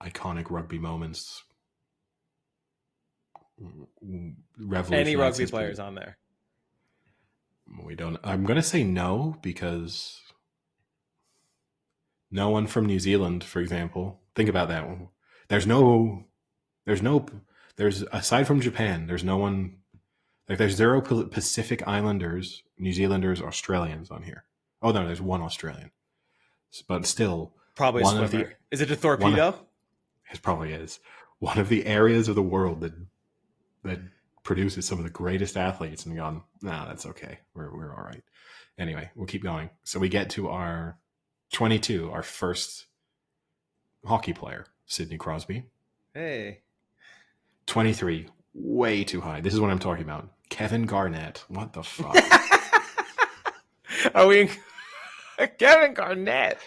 iconic rugby moments. Any rugby players on there? I'm going to say no, because no one from New Zealand, for example. Think about that one. There's aside from Japan, there's no one, like there's 0 Pacific Islanders, New Zealanders, Australians on here. Oh no, there's 1 Australian, but still probably one a swimmer. Is it a torpedo? It probably is. One of the areas of the world that produces some of the greatest athletes, and gone, nah, that's okay. We're all right. Anyway, we'll keep going. So we get to our 22, our first hockey player, Sidney Crosby. Hey. 23, way too high. This is what I'm talking about. Kevin Garnett. What the fuck? Are we Kevin Garnett?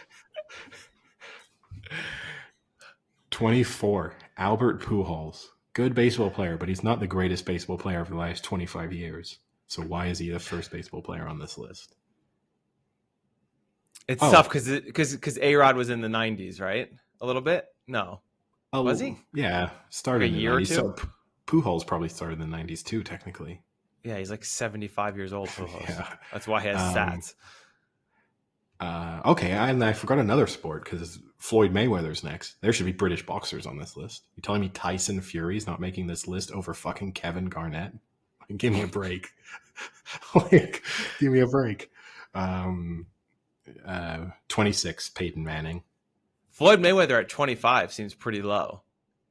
24, Albert Pujols. Good baseball player, but he's not the greatest baseball player of the last 25 years. So why is he the first baseball player on this list? It's tough because A-Rod was in the 90s, right? A little bit? No. Oh, was he? Yeah, started like a year in the 90s. or two? So Pujols probably started in the 90s too, technically. Yeah, he's like 75 years old. Yeah. That's why he has stats. Okay, and I forgot another sport because Floyd Mayweather's next. There should be British boxers on this list. You telling me Tyson Fury's not making this list over fucking Kevin Garnett? Give me a break. Give me a break. 26, Peyton Manning. Floyd Mayweather at 25 seems pretty low.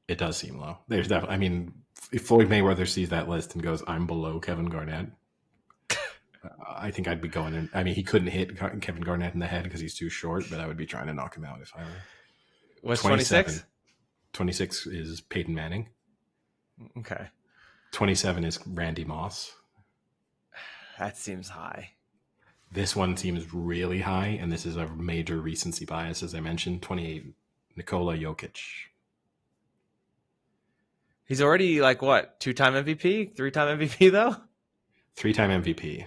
It does seem low. There's definitely, I mean, if Floyd Mayweather sees that list and goes, I'm below Kevin Garnett, I think I'd be going in. I mean, he couldn't hit Kevin Garnett in the head because he's too short, but I would be trying to knock him out if I were. What's 26? 26 is Peyton Manning. Okay. 27 is Randy Moss. That seems high. This one seems really high, and this is a major recency bias, as I mentioned. 28, Nikola Jokic. He's already like what, 2-time MVP, 3-time MVP though. 3-time MVP.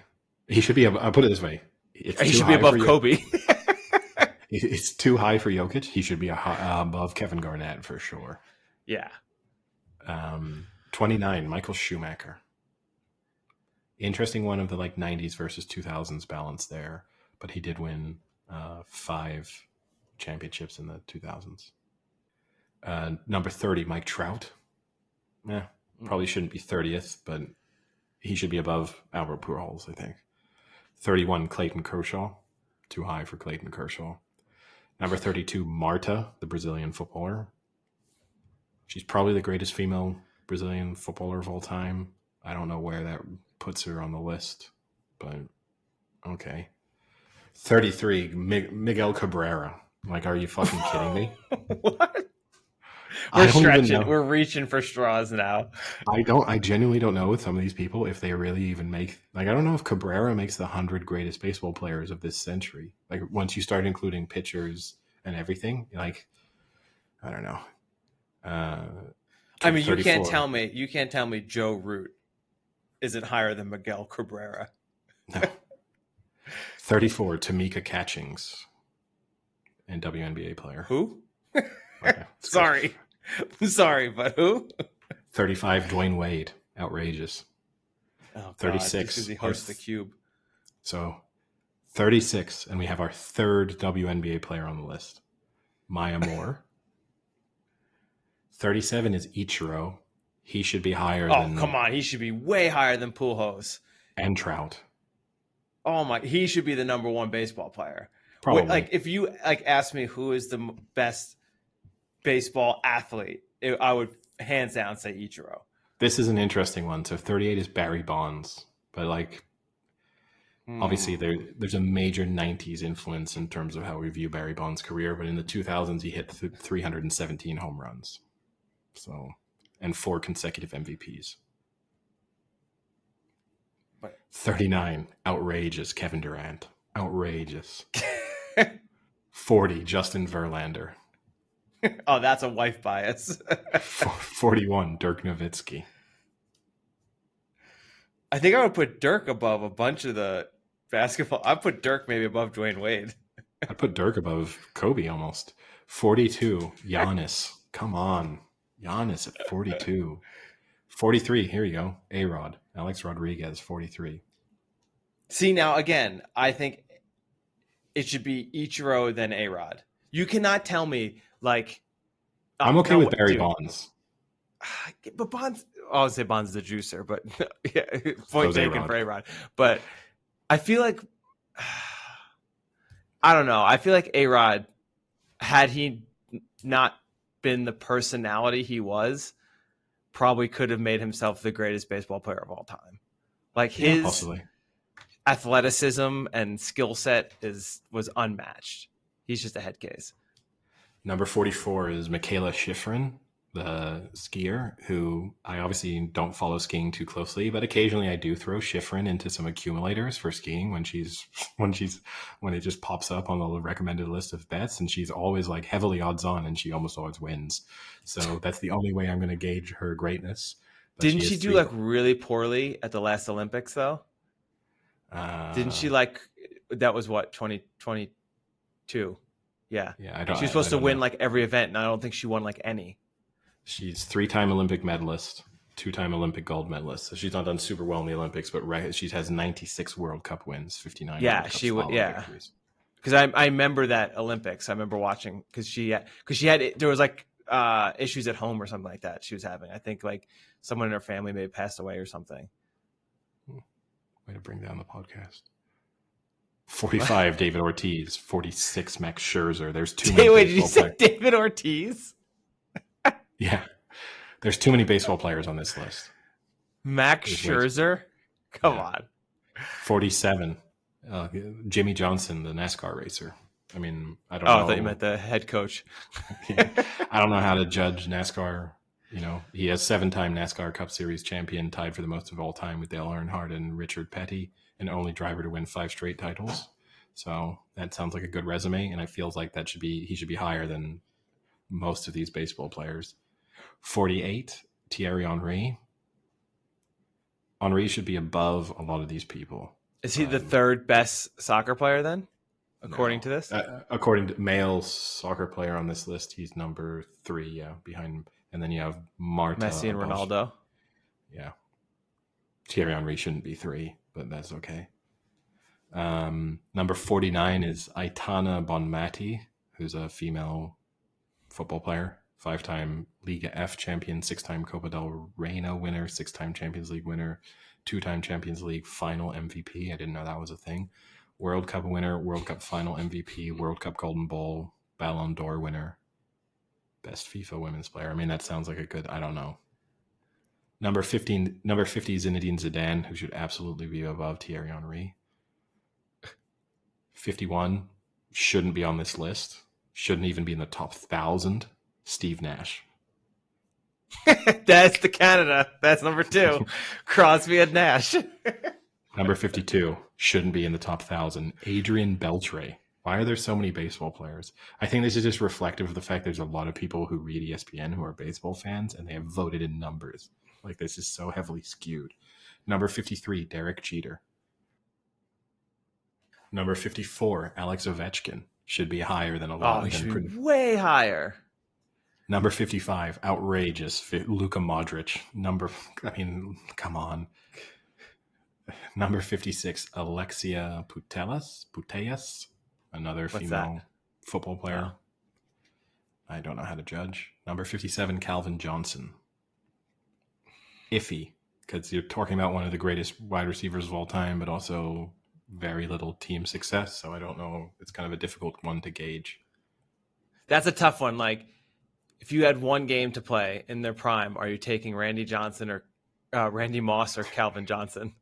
He should be. I'll put it this way: it's He too should be high for above you. Kobe. It's too high for Jokic. He should be above Kevin Garnett for sure. Yeah. 29, Michael Schumacher. Interesting one of the like 90s versus 2000s balance there, but he did win 5 championships in the 2000s. Number 30, Mike Trout. Probably shouldn't be 30th, but he should be above Albert Pujols, I think. 31, Clayton Kershaw. Too high for Clayton Kershaw. Number 32, Marta, the Brazilian footballer. She's probably the greatest female Brazilian footballer of all time. I don't know where that puts her on the list, but okay. 33, Miguel Cabrera. Like, are you fucking kidding me? What? I We're don't even stretching. know. We're reaching for straws now. I genuinely don't know with some of these people if they really even make, like, I don't know if Cabrera makes the 100 greatest baseball players of this century. Like, once you start including pitchers and everything, like, I don't know. I mean, you 34. can't tell me Joe Root isn't higher than Miguel Cabrera. No. 34, Tamika Catchings, and WNBA player. Who? Okay, Sorry. I'm sorry, but who? 35, Dwayne Wade. Outrageous. Oh, God, 36. Because he hosts the Cube. So 36, and we have our third WNBA player on the list, Maya Moore. 37 is Ichiro. He should be higher than... Oh, come on. He should be way higher than Pujols. And Trout. Oh, my. He should be the number one baseball player. Probably. Wait, like, if you ask me who is the best baseball athlete, I would hands down say Ichiro. This is an interesting one. So 38 is Barry Bonds. But, like, obviously there's a major 90s influence in terms of how we view Barry Bonds' career. But in the 2000s, he hit 317 home runs. So, and 4 consecutive MVPs. 39, outrageous Kevin Durant. Outrageous. 40, Justin Verlander. Oh, that's a wife bias. 41, Dirk Nowitzki. I think I would put Dirk above a bunch of the basketball. I'd put Dirk maybe above Dwayne Wade. I'd put Dirk above Kobe almost. 42, Giannis. Come on. Giannis at 42. 43, here you go. A-Rod. Alex Rodriguez, 43. See, now, again, I think it should be Ichiro then A-Rod. You cannot tell me, like... I'm okay with Barry Bonds. But Bonds... I would say Bonds is the juicer, but yeah, point So taken for A-Rod. But I feel like... I don't know. I feel like A-Rod, had he not been the personality he was, probably could have made himself the greatest baseball player of all time. Like, his athleticism and skill set was unmatched. He's just a head case. Number 44 is Michaela Schifrin, the skier, who I obviously don't follow skiing too closely, but occasionally I do throw Schifrin into some accumulators for skiing when it just pops up on the recommended list of bets, and she's always like heavily odds on, and she almost always wins. So that's the only way I'm going to gauge her greatness. But didn't she do like really poorly at the last Olympics though? Didn't she that was what, 2022? Yeah. Yeah, she was supposed to win like every event, and I don't think she won like any. She's 3-time Olympic medalist, 2-time Olympic gold medalist. So she's not done super well in the Olympics, but she has 96 World Cup wins, 59. Yeah, she would. Yeah, because I remember that Olympics. I remember watching because she had there was like issues at home or something like that she was having. I think like someone in her family may have passed away or something. Way to bring down the podcast. 45, David Ortiz. 46, Max Scherzer. There's too many. Wait, did you say David Ortiz? Yeah. There's too many baseball players on this list. Max Scherzer? Come on. 47, Jimmy Johnson, the NASCAR racer. I mean, I don't know. Oh, I thought you meant the head coach. I don't know how to judge NASCAR. You know, he has 7-time NASCAR Cup Series champion, tied for the most of all time with Dale Earnhardt and Richard Petty, and only driver to win 5 straight titles. So that sounds like a good resume, and I feel like he should be higher than most of these baseball players. 48, Thierry Henry. Henry should be above a lot of these people. Is he the third best soccer player then, according to this? According to male soccer player on this list, he's number 3, behind. And then you have Marta. Messi and Ronaldo. Yeah. Thierry Henry shouldn't be 3, but that's okay. Number 49 is Aitana Bonmati, who's a female football player, 5-time Liga F champion, 6-time Copa del Reina winner, 6-time Champions League winner, 2-time Champions League final MVP. I didn't know that was a thing. World Cup winner, World Cup final MVP, World Cup Golden Ball, Ballon d'Or winner, best FIFA women's player. I mean, that sounds like a good, I don't know. Number 50, Zinedine Zidane, who should absolutely be above Thierry Henry. 51, shouldn't be on this list. Shouldn't even be in the top 1,000. Steve Nash. That's the Canada. That's number 2. Crosby and Nash. Number 52, shouldn't be in the top 1,000. Adrian Beltre. Why are there so many baseball players? I think this is just reflective of the fact there's a lot of people who read ESPN who are baseball fans, and they have voted in numbers. Like, this is so heavily skewed. Number 53, Derek Jeter. Number 54, Alex Ovechkin. Should be higher than a lot. Oh, he should be way higher. Number 55, outrageous, Luka Modric. Come on. Number 56, Alexia Putellas, another female football player. I don't know how to judge. Number 57, Calvin Johnson. Iffy, because you're talking about one of the greatest wide receivers of all time, but also very little team success. So I don't know. It's kind of a difficult one to gauge. That's a tough one. Like, if you had one game to play in their prime, are you taking Randy Johnson or Randy Moss or Calvin Johnson?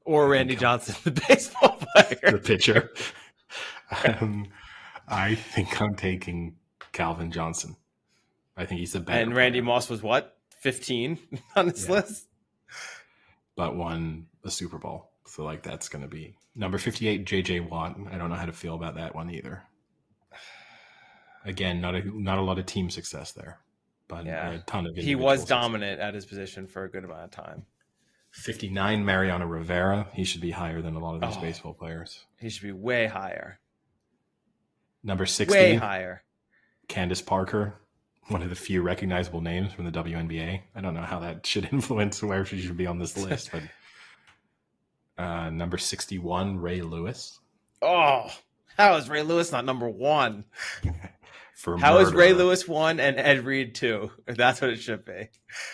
Or Randy Johnson, the baseball player. The pitcher. I think I'm taking Calvin Johnson. I think he's the better. And Randy Moss was what? 15 on this list? But won a Super Bowl. So, like, that's going to be number 58, J.J. Watt. I don't know how to feel about that one either. Again, not a lot of team success there. But a ton of he was dominant at his position for a good amount of time. 59, Mariano Rivera. He should be higher than a lot of these baseball players. He should be way higher. Number 60. Way higher. Candace Parker. One of the few recognizable names from the WNBA. I don't know how that should influence where she should be on this list, but number 61, Ray Lewis. Oh, how is Ray Lewis not number 1? How is Ray Lewis 1 and Ed Reed 2? That's what it should be.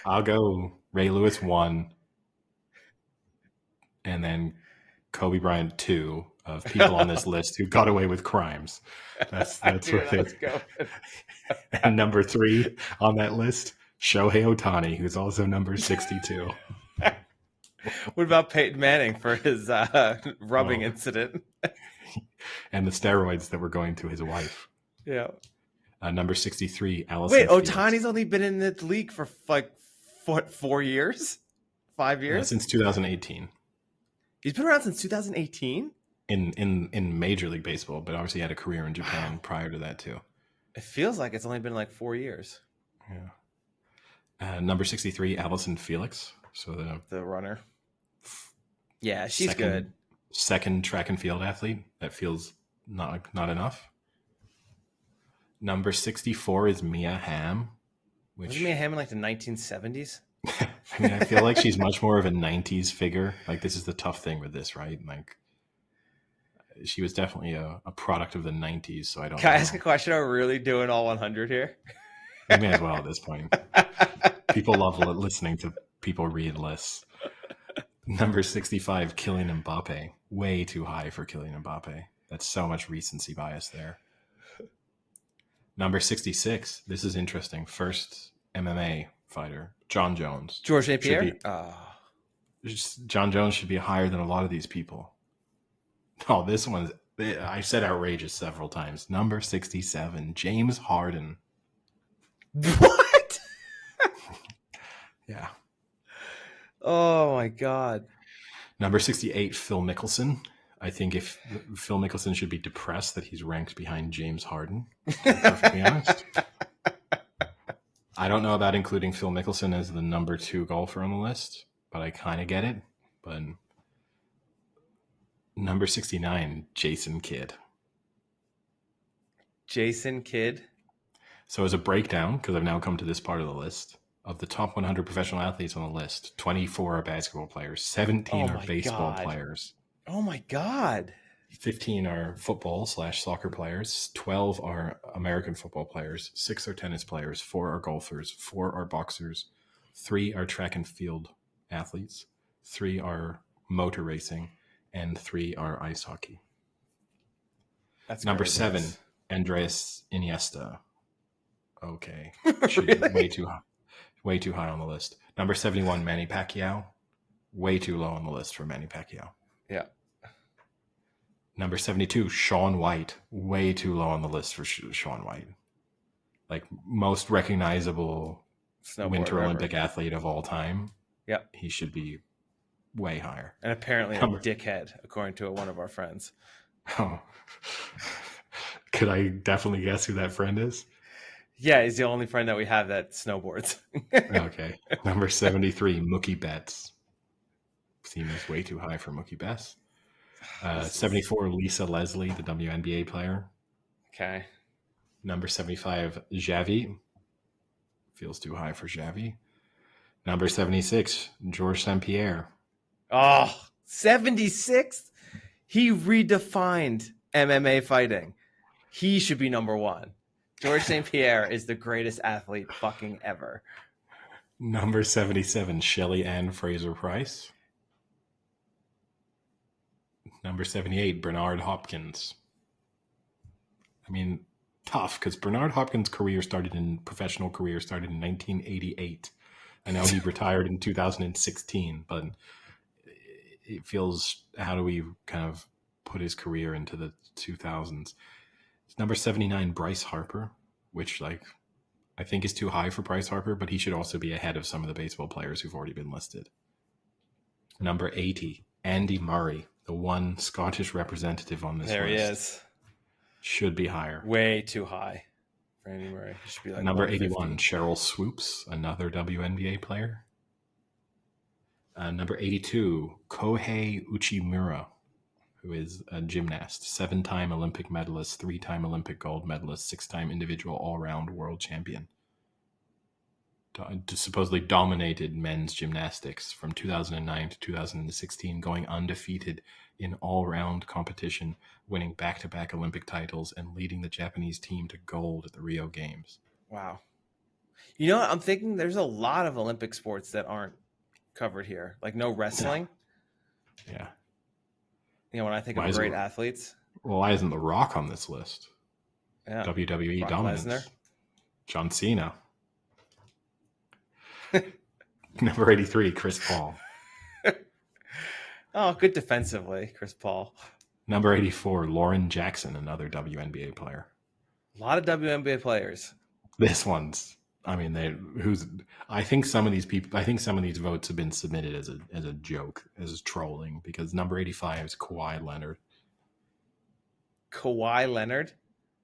I'll go Ray Lewis 1, and then Kobe Bryant 2 of people on this list who got away with crimes. That's what it's going. And number 3 on that list, Shohei Ohtani, who's also number 62. What about Peyton Manning for his rubbing incident? And the steroids that were going to his wife. Yeah. Number 63, Allison Wait, Felix. Ohtani's only been in the league for like 4 years? 5 years? Since 2018. He's been around since 2018? In Major League Baseball, but obviously had a career in Japan prior to that too. It feels like it's only been like 4 years. Yeah. Number 63, Allison Felix. So the runner. Yeah, she's good. Second track and field athlete. That feels not enough. Number 64 is Mia Hamm. Was Mia Hamm in like the 1970s? I feel like she's much more of a 90s figure. Like, this is the tough thing with this, right? Like, she was definitely a product of the 90s, so I don't know. Can I ask a question? Are we really doing all 100 here? We may as well at this point. People love listening to people read lists. Number 65, Kylian Mbappe. Way too high for Kylian Mbappe. That's so much recency bias there. Number 66, this is interesting. First MMA fighter, John Jones. George St. Pierre? John Jones should be higher than a lot of these people. Oh, this one's, I said outrageous several times. Number 67, James Harden. What? Yeah. Oh, my God. Number 68, Phil Mickelson. I think if Phil Mickelson should be depressed that he's ranked behind James Harden, to be perfectly honest. I don't know about including Phil Mickelson as the number 2 golfer on the list, but I kind of get it. But number 69, Jason Kidd. Jason Kidd. So as a breakdown, because I've now come to this part of the list, of the top 100 professional athletes on the list, 24 are basketball players, 17 Oh are my baseball God. players, Oh my God. 15 are football/soccer players, 12 are American football players, 6 are tennis players, 4 are golfers, 4 are boxers, 3 are track and field athletes, 3 are motor racing, and 3 are ice hockey. That's Number crazy. 7, Andreas Iniesta. Okay. Really? Way too high on the list. Number 71, Manny Pacquiao. Way too low on the list for Manny Pacquiao. Yeah. Number 72, Shaun White. Way too low on the list for Shaun White. Like most recognizable Winter Olympic athlete of all time. Yeah. He should be way higher. And apparently a dickhead, according to one of our friends. Oh. Could I definitely guess who that friend is? Yeah, he's the only friend that we have that snowboards. Okay. Number 73, Mookie Betts. Seems way too high for Mookie Betts. 74, Lisa Leslie, the WNBA player. Okay. Number 75, Xavi. Feels too high for Xavi. Number 76, Georges St. Pierre. Oh, 76? He redefined MMA fighting. He should be number 1. Georges St. Pierre is the greatest athlete fucking ever. Number 77, Shelly Ann Fraser-Price. Number 78, Bernard Hopkins. I mean, tough, because Bernard Hopkins' professional career started in 1988. I know he retired in 2016, but it feels, how do we kind of put his career into the 2000s? It's number 79, Bryce Harper, which I think is too high for Bryce Harper, but he should also be ahead of some of the baseball players who've already been listed. Number 80, Andy Murray, the one Scottish representative on this list. There he is. Should be higher. Way too high for Andy Murray. He should be like number 81, Cheryl Swoops, another WNBA player. Number 82, Kohei Uchimura, who is a gymnast, 7-time Olympic medalist, 3-time Olympic gold medalist, 6-time individual all-round world champion. Supposedly dominated men's gymnastics from 2009 to 2016, going undefeated in all-round competition, winning back-to-back Olympic titles, and leading the Japanese team to gold at the Rio Games. Wow. You know what? I'm thinking there's a lot of Olympic sports that aren't covered here. Like no wrestling. No. Yeah. You know, when I think of great athletes. Well, why isn't The Rock on this list? Yeah. WWE Brock dominance. Lesnar. John Cena. Number 83, Chris Paul. Oh, good defensively, Chris Paul. Number 84, Lauren Jackson, another WNBA player. A lot of WNBA players. This one's, I mean, I think some of these votes have been submitted as a joke, as trolling, because number 85 is Kawhi Leonard. Kawhi Leonard?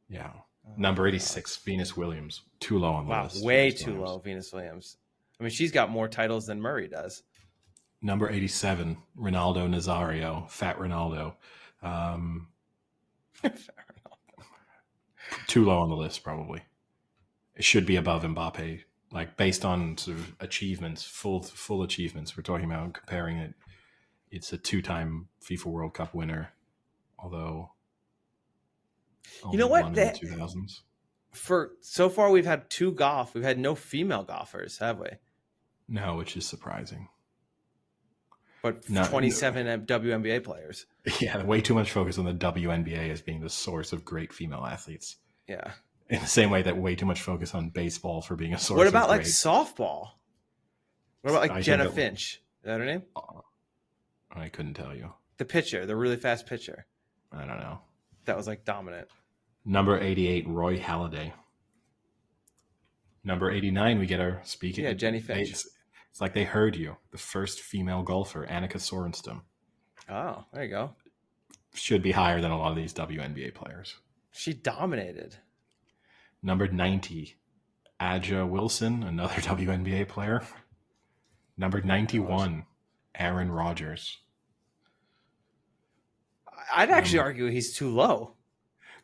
Yeah. Number 86, Venus Williams. Too low on the list. Wow, way too low, Venus Williams. I mean, she's got more titles than Murray does. Number 87, Ronaldo Nazario, Fat Ronaldo. Too low on the list, probably. It should be above Mbappe, like based on sort of achievements, full achievements. We're talking about comparing it. It's a 2-time FIFA World Cup winner, although you know what? Won in the 2000s. For so far, we've had We've had no female golfers, have we? No, which is surprising. But 27 WNBA players. Yeah, way too much focus on the WNBA as being the source of great female athletes. Yeah. In the same way that way too much focus on baseball for being a source. What about like softball? What about like Jenna Finch? Is that her name? I couldn't tell you. The pitcher, the really fast pitcher. I don't know. That was like dominant. Number 88, Roy Halladay. Number 89, we get our speaking. Yeah, Jenny Finch. It's like they heard you. The first female golfer, Annika Sorenstam. Oh, there you go. Should be higher than a lot of these WNBA players. She dominated. Number 90, Aja Wilson, another WNBA player. Number 91, Aaron Rodgers. I'd actually argue he's too low.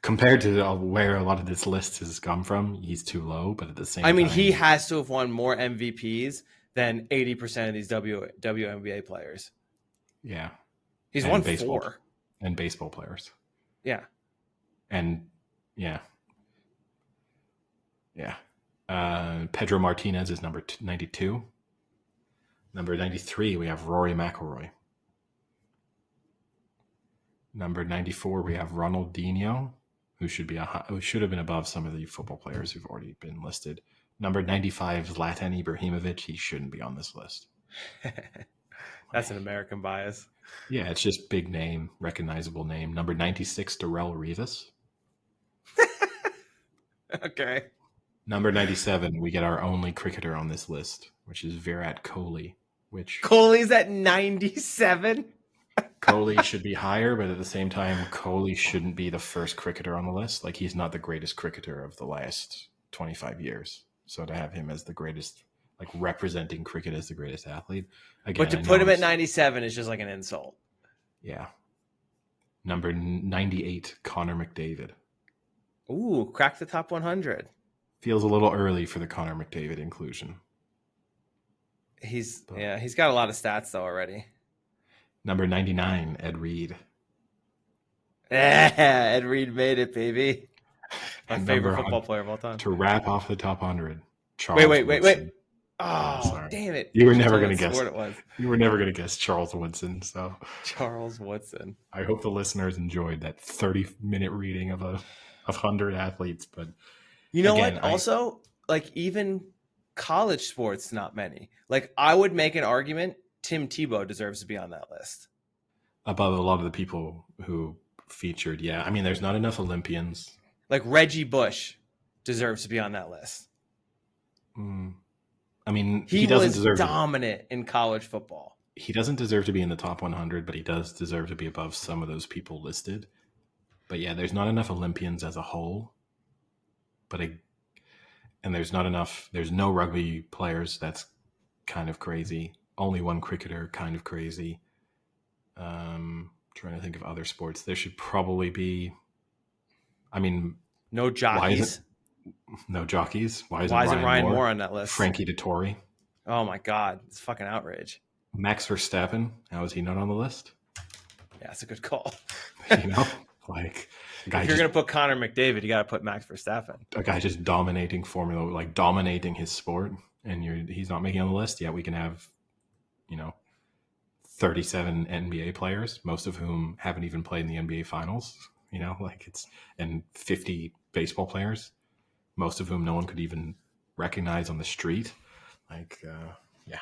Compared to where a lot of this list has come from, he's too low, but at the same time... he has to have won more MVPs than 80% of these WNBA players. Yeah. He's won 4. And baseball players. Yeah. And, yeah. Yeah. Pedro Martinez is number 92. Number 93, we have Rory McIlroy. Number 94, we have Ronaldinho, who should have been above some of the football players who've already been listed. Number 95, Zlatan Ibrahimovic. He shouldn't be on this list. That's an American bias. Yeah, it's just big name, recognizable name. Number 96, Darrell Rivas. Okay. Number 97, we get our only cricketer on this list, which is Virat Kohli. Kohli's at 97? Kohli should be higher, but at the same time, Kohli shouldn't be the first cricketer on the list. Like, he's not the greatest cricketer of the last 25 years. So to have him as the greatest, like representing cricket as the greatest athlete. Again, but to put him at 97 is just like an insult. Yeah. Number 98, Connor McDavid. Ooh, cracked the top 100. Feels a little early for the Connor McDavid inclusion. He's got a lot of stats though already. Number 99, Ed Reed. Ed Reed made it, baby. My favorite football player of all time. To wrap off the top 100, Charles Wait. Woodson. Oh, damn it. You were never going to guess. What it was. You were never going to guess Charles Woodson. So Charles Woodson. I hope the listeners enjoyed that 30-minute reading of 100 athletes. But you know what? Also, like even college sports, not many. Like I would make an argument Tim Tebow deserves to be on that list. Above a lot of the people who featured, yeah. I mean, there's not enough Olympians. Like Reggie Bush deserves to be on that list. I mean, he doesn't deserve dominant in college football. He doesn't deserve to be in the top 100, but he does deserve to be above some of those people listed. But yeah, there's not enough Olympians as a whole. And there's no rugby players. That's kind of crazy. Only one cricketer, kind of crazy. Trying to think of other sports. There should probably be, no jockeys. No jockeys. Why isn't Ryan Moore on that list? Frankie Dettori. Oh my God, it's fucking outrage. Max Verstappen. How is he not on the list? Yeah, it's a good call. Like if you're gonna put Connor McDavid, you got to put Max Verstappen. A guy just dominating Formula, like dominating his sport, and he's not making on the list. Yeah, we can have, 37 NBA players, most of whom haven't even played in the NBA Finals. And 50 baseball players, most of whom no one could even recognize on the street. Yeah.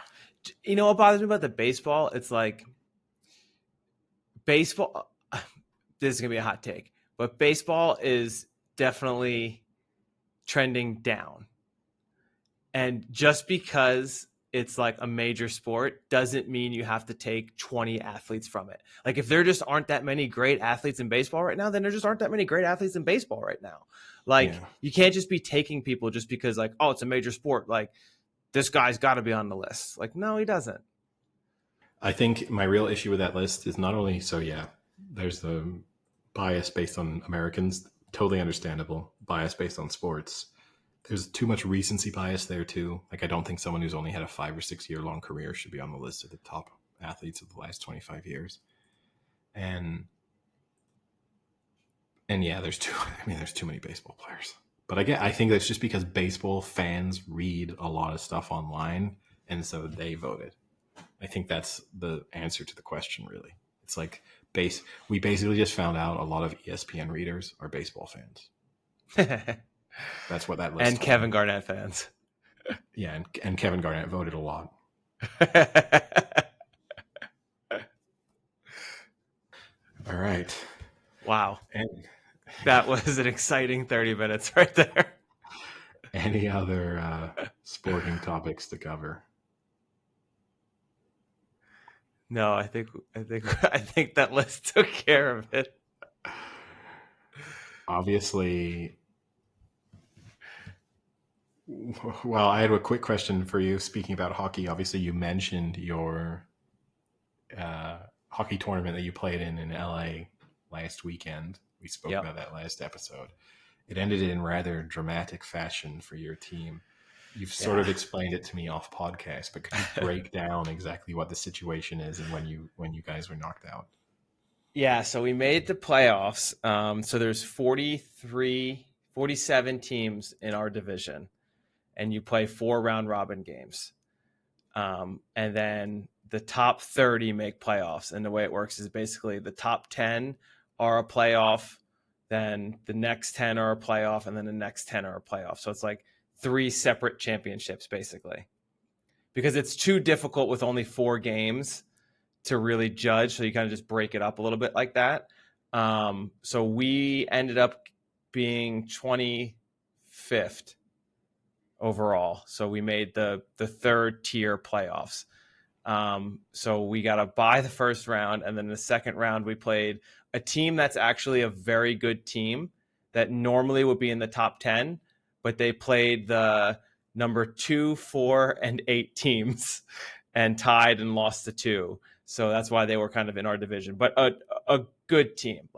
You know what bothers me about the baseball? It's like baseball. This is going to be a hot take, but baseball is definitely trending down. And just because it's like a major sport doesn't mean you have to take 20 athletes from it. Like if there just aren't that many great athletes in baseball right now, then there just aren't that many great athletes in baseball right now. You can't just be taking people just because like, oh, it's a major sport. Like this guy's got to be on the list. Like, no, he doesn't. I think my real issue with that list is not only, there's the bias based on Americans, totally understandable. Bias based on sports. There's too much recency bias there too. Like I don't think someone who's only had a 5 or 6 year long career should be on the list of the top athletes of the last 25 years. And yeah, there's too many baseball players. But I think that's just because baseball fans read a lot of stuff online, and so they voted. I think that's the answer to the question, really. It's like we basically just found out a lot of ESPN readers are baseball fans. That's what that list and Kevin Garnett fans. Yeah, and Kevin Garnett voted a lot. All right. Wow. That was an exciting 30 minutes right there. Any other sporting topics to cover? No, I think that list took care of it. Obviously, Well, I had a quick question for you. Speaking about hockey, obviously you mentioned your hockey tournament that you played in LA last weekend. We spoke Yep. about that last episode. It ended in rather dramatic fashion for your team. You've sort Yeah. of explained it to me off podcast, but could you break down exactly what the situation is and when you guys were knocked out? Yeah, so we made the playoffs. So there's 43, 47 teams in our division, and you play 4 round robin games. And then the top 30 make playoffs. And the way it works is basically the top 10 are a playoff, then the next 10 are a playoff, and then the next 10 are a playoff. So it's like 3 separate championships, basically, because it's too difficult with only 4 games to really judge. So you kind of just break it up a little bit like that. So we ended up being 25th overall. So we made the third tier playoffs. So we got to buy the first round, and then the second round we played a team that's actually a very good team that normally would be in the top 10, but they played the number 2, 4, and 8 teams and tied and lost to 2. So that's why they were kind of in our division, but a good team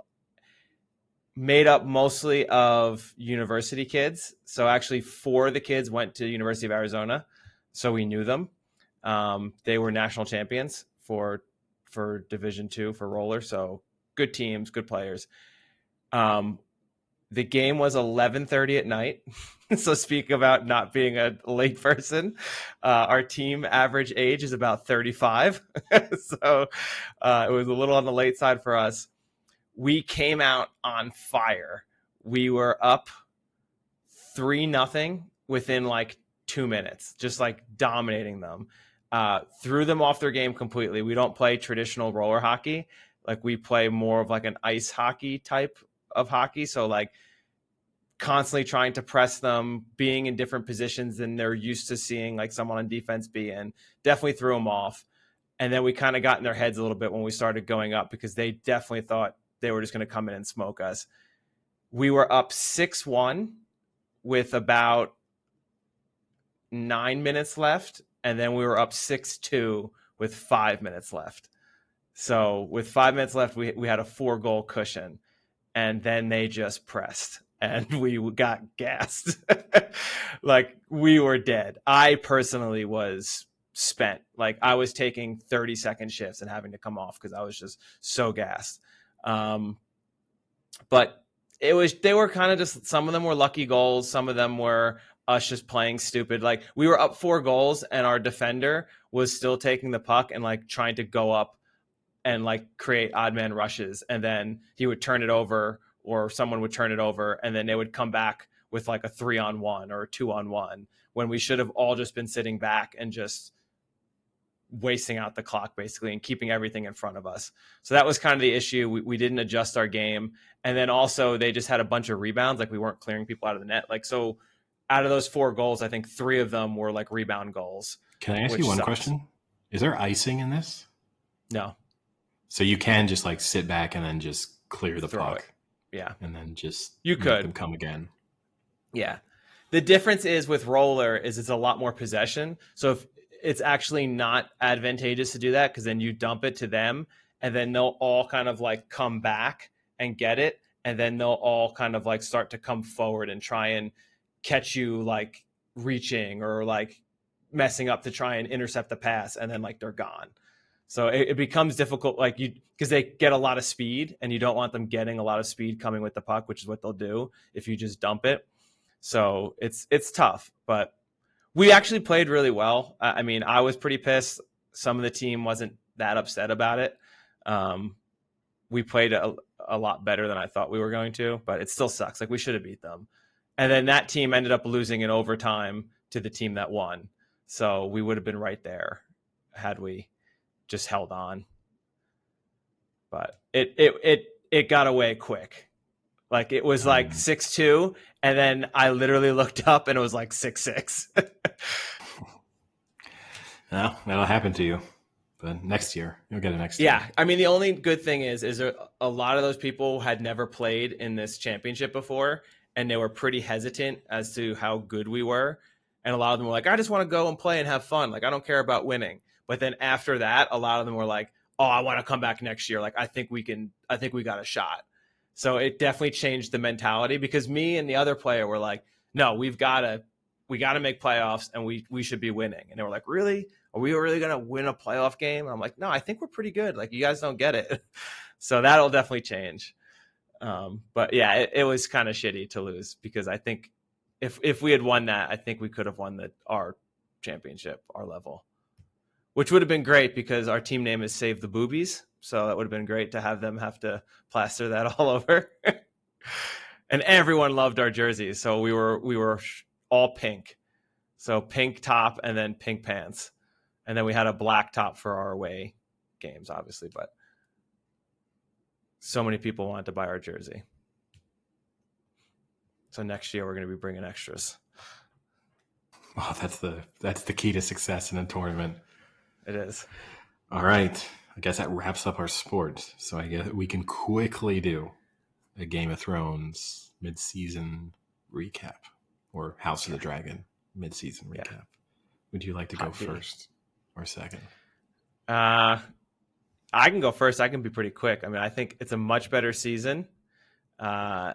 made up mostly of university kids. So actually 4 of the kids went to University of Arizona, so we knew them. They were national champions for Division II for roller. So good teams, good players. The game was 11:30 at night. So speak about not being a late person. Our team average age is about 35. So it was a little on the late side for us. We came out on fire. We were up 3-0 within like 2 minutes, just like dominating them. Threw them off their game completely. We don't play traditional roller hockey. Like we play more of like an ice hockey type of hockey. So like constantly trying to press them, being in different positions than they're used to seeing like someone on defense be in. Definitely threw them off. And then we kind of got in their heads a little bit when we started going up because they definitely thought they were just going to come in and smoke us. We were up 6-1 with about 9 minutes left, and then we were up 6-2 with 5 minutes left. So with 5 minutes left, we had a 4-goal cushion, and then they just pressed, and we got gassed. Like we were dead. I personally was spent. Like I was taking 30-second shifts and having to come off because I was just so gassed. But they were kind of just, some of them were lucky goals. Some of them were us just playing stupid. Like we were up 4 goals and our defender was still taking the puck and like trying to go up and like create odd man rushes. And then he would turn it over or someone would turn it over and then they would come back with like a 3-on-1 or a 2-on-1 when we should have all just been sitting back and just wasting out the clock basically and keeping everything in front of us. So that was kind of the issue. We didn't adjust our game. And then also they just had a bunch of rebounds. Like we weren't clearing people out of the net. Like, so out of those 4 goals, I think 3 of them were like rebound goals. Can I ask you one question? Is there icing in this? No. So you can just like sit back and then just clear the puck. It. Yeah. And then just you make them come again. Yeah. The difference is with roller is it's a lot more possession. So if it's actually not advantageous to do that because then you dump it to them and then they'll all kind of like come back and get it. And then they'll all kind of like start to come forward and try and catch you like reaching or like messing up to try and intercept the pass. And then like they're gone. So it becomes difficult, like because they get a lot of speed and you don't want them getting a lot of speed coming with the puck, which is what they'll do if you just dump it. So it's tough, but we actually played really well. I mean, I was pretty pissed. Some of the team wasn't that upset about it. We played a lot better than I thought we were going to, but it still sucks. Like we should have beat them. And then that team ended up losing in overtime to the team that won. So we would have been right there had we just held on. But it got away quick. Like it was like 6-2, and then I literally looked up and it was like 6-6. Well, that'll happen to you. But next year, you'll get it next year. Yeah. I mean, the only good thing is a lot of those people had never played in this championship before, and they were pretty hesitant as to how good we were. And a lot of them were like, I just want to go and play and have fun. Like, I don't care about winning. But then after that, a lot of them were like, oh, I want to come back next year. Like, I think we got a shot. So it definitely changed the mentality, because me and the other player were like, no, we got to make playoffs, and we should be winning. And they were like, really? Are we really going to win a playoff game? And I'm like, no, I think we're pretty good. Like, you guys don't get it. So that'll definitely change. But yeah, it was kind of shitty to lose, because I think if we had won that, I think we could have won our championship, our level, which would have been great, because our team name is Save the Boobies. So that would have been great to have them have to plaster that all over. And everyone loved our jerseys. So we were all pink. So pink top and then pink pants. And then we had a black top for our away games, obviously. But so many people wanted to buy our jersey. So next year we're going to be bringing extras. Oh, that's the key to success in a tournament. It is. All right. I guess that wraps up our sport. So I guess we can quickly do a Game of Thrones mid-season recap, or House of the Dragon mid-season recap. Yeah. Would you like to go first or second? I can go first. I can be pretty quick. I mean, I think it's a much better season. I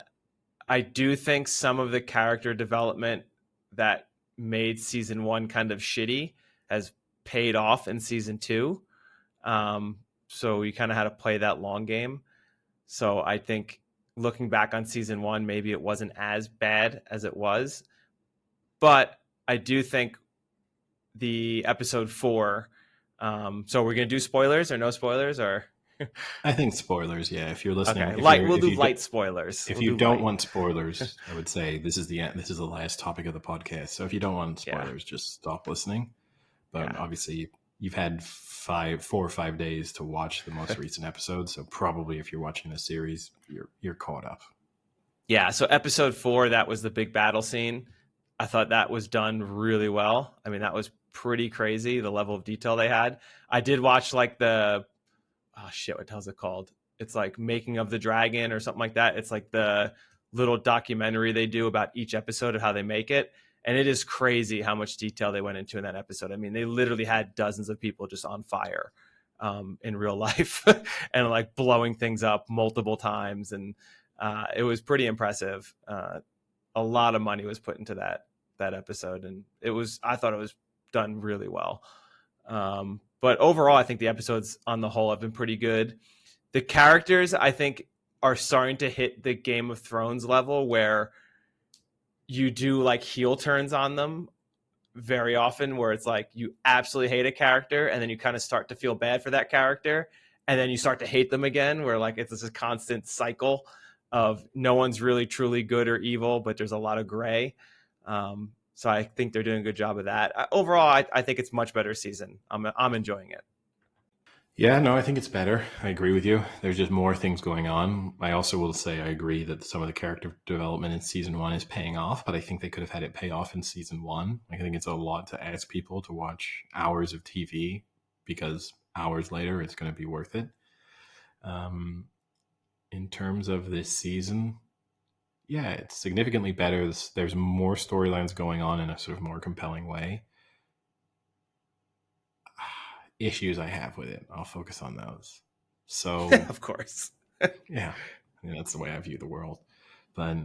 do think some of the character development that made season 1 kind of shitty has paid off in season 2. So we kind of had to play that long game. So I think looking back on season 1, maybe it wasn't as bad as it was. But I do think the episode 4. So we're going to do spoilers or no spoilers, or? I think spoilers. Yeah. If you're listening, okay. We'll do light spoilers. If you don't want spoilers, I would say this is the end. This is the last topic of the podcast. So if you don't want spoilers, just stop listening. But obviously you've had 4 or 5 days to watch the most recent episode. So probably if you're watching a series, you're caught up. Yeah. So episode 4, that was the big battle scene. I thought that was done really well. I mean, that was pretty crazy, the level of detail they had. I did watch like what the hell's it called? It's like Making of the Dragon or something like that. It's like the little documentary they do about each episode of how they make it. And it is crazy how much detail they went into in that episode. I mean, they literally had dozens of people just on fire in real life and like blowing things up multiple times. And it was pretty impressive. A lot of money was put into that episode. And I thought it was done really well. But overall, I think the episodes on the whole have been pretty good. The characters, I think, are starting to hit the Game of Thrones level where you do like heel turns on them very often, where it's like you absolutely hate a character and then you kind of start to feel bad for that character and then you start to hate them again, where like it's this constant cycle of no one's really truly good or evil, but there's a lot of gray. So I think they're doing a good job of that. Overall, I think it's much better season. I'm enjoying it. Yeah, no, I think it's better. I agree with you. There's just more things going on. I also will say I agree that some of the character development in season 1 is paying off, but I think they could have had it pay off in season 1. I think it's a lot to ask people to watch hours of TV, because hours later it's going to be worth it. In terms of this season, yeah, it's significantly better. There's more storylines going on in a sort of more compelling way. Issues I have with it, I'll focus on those. So of course. Yeah, that's the way I view the world. But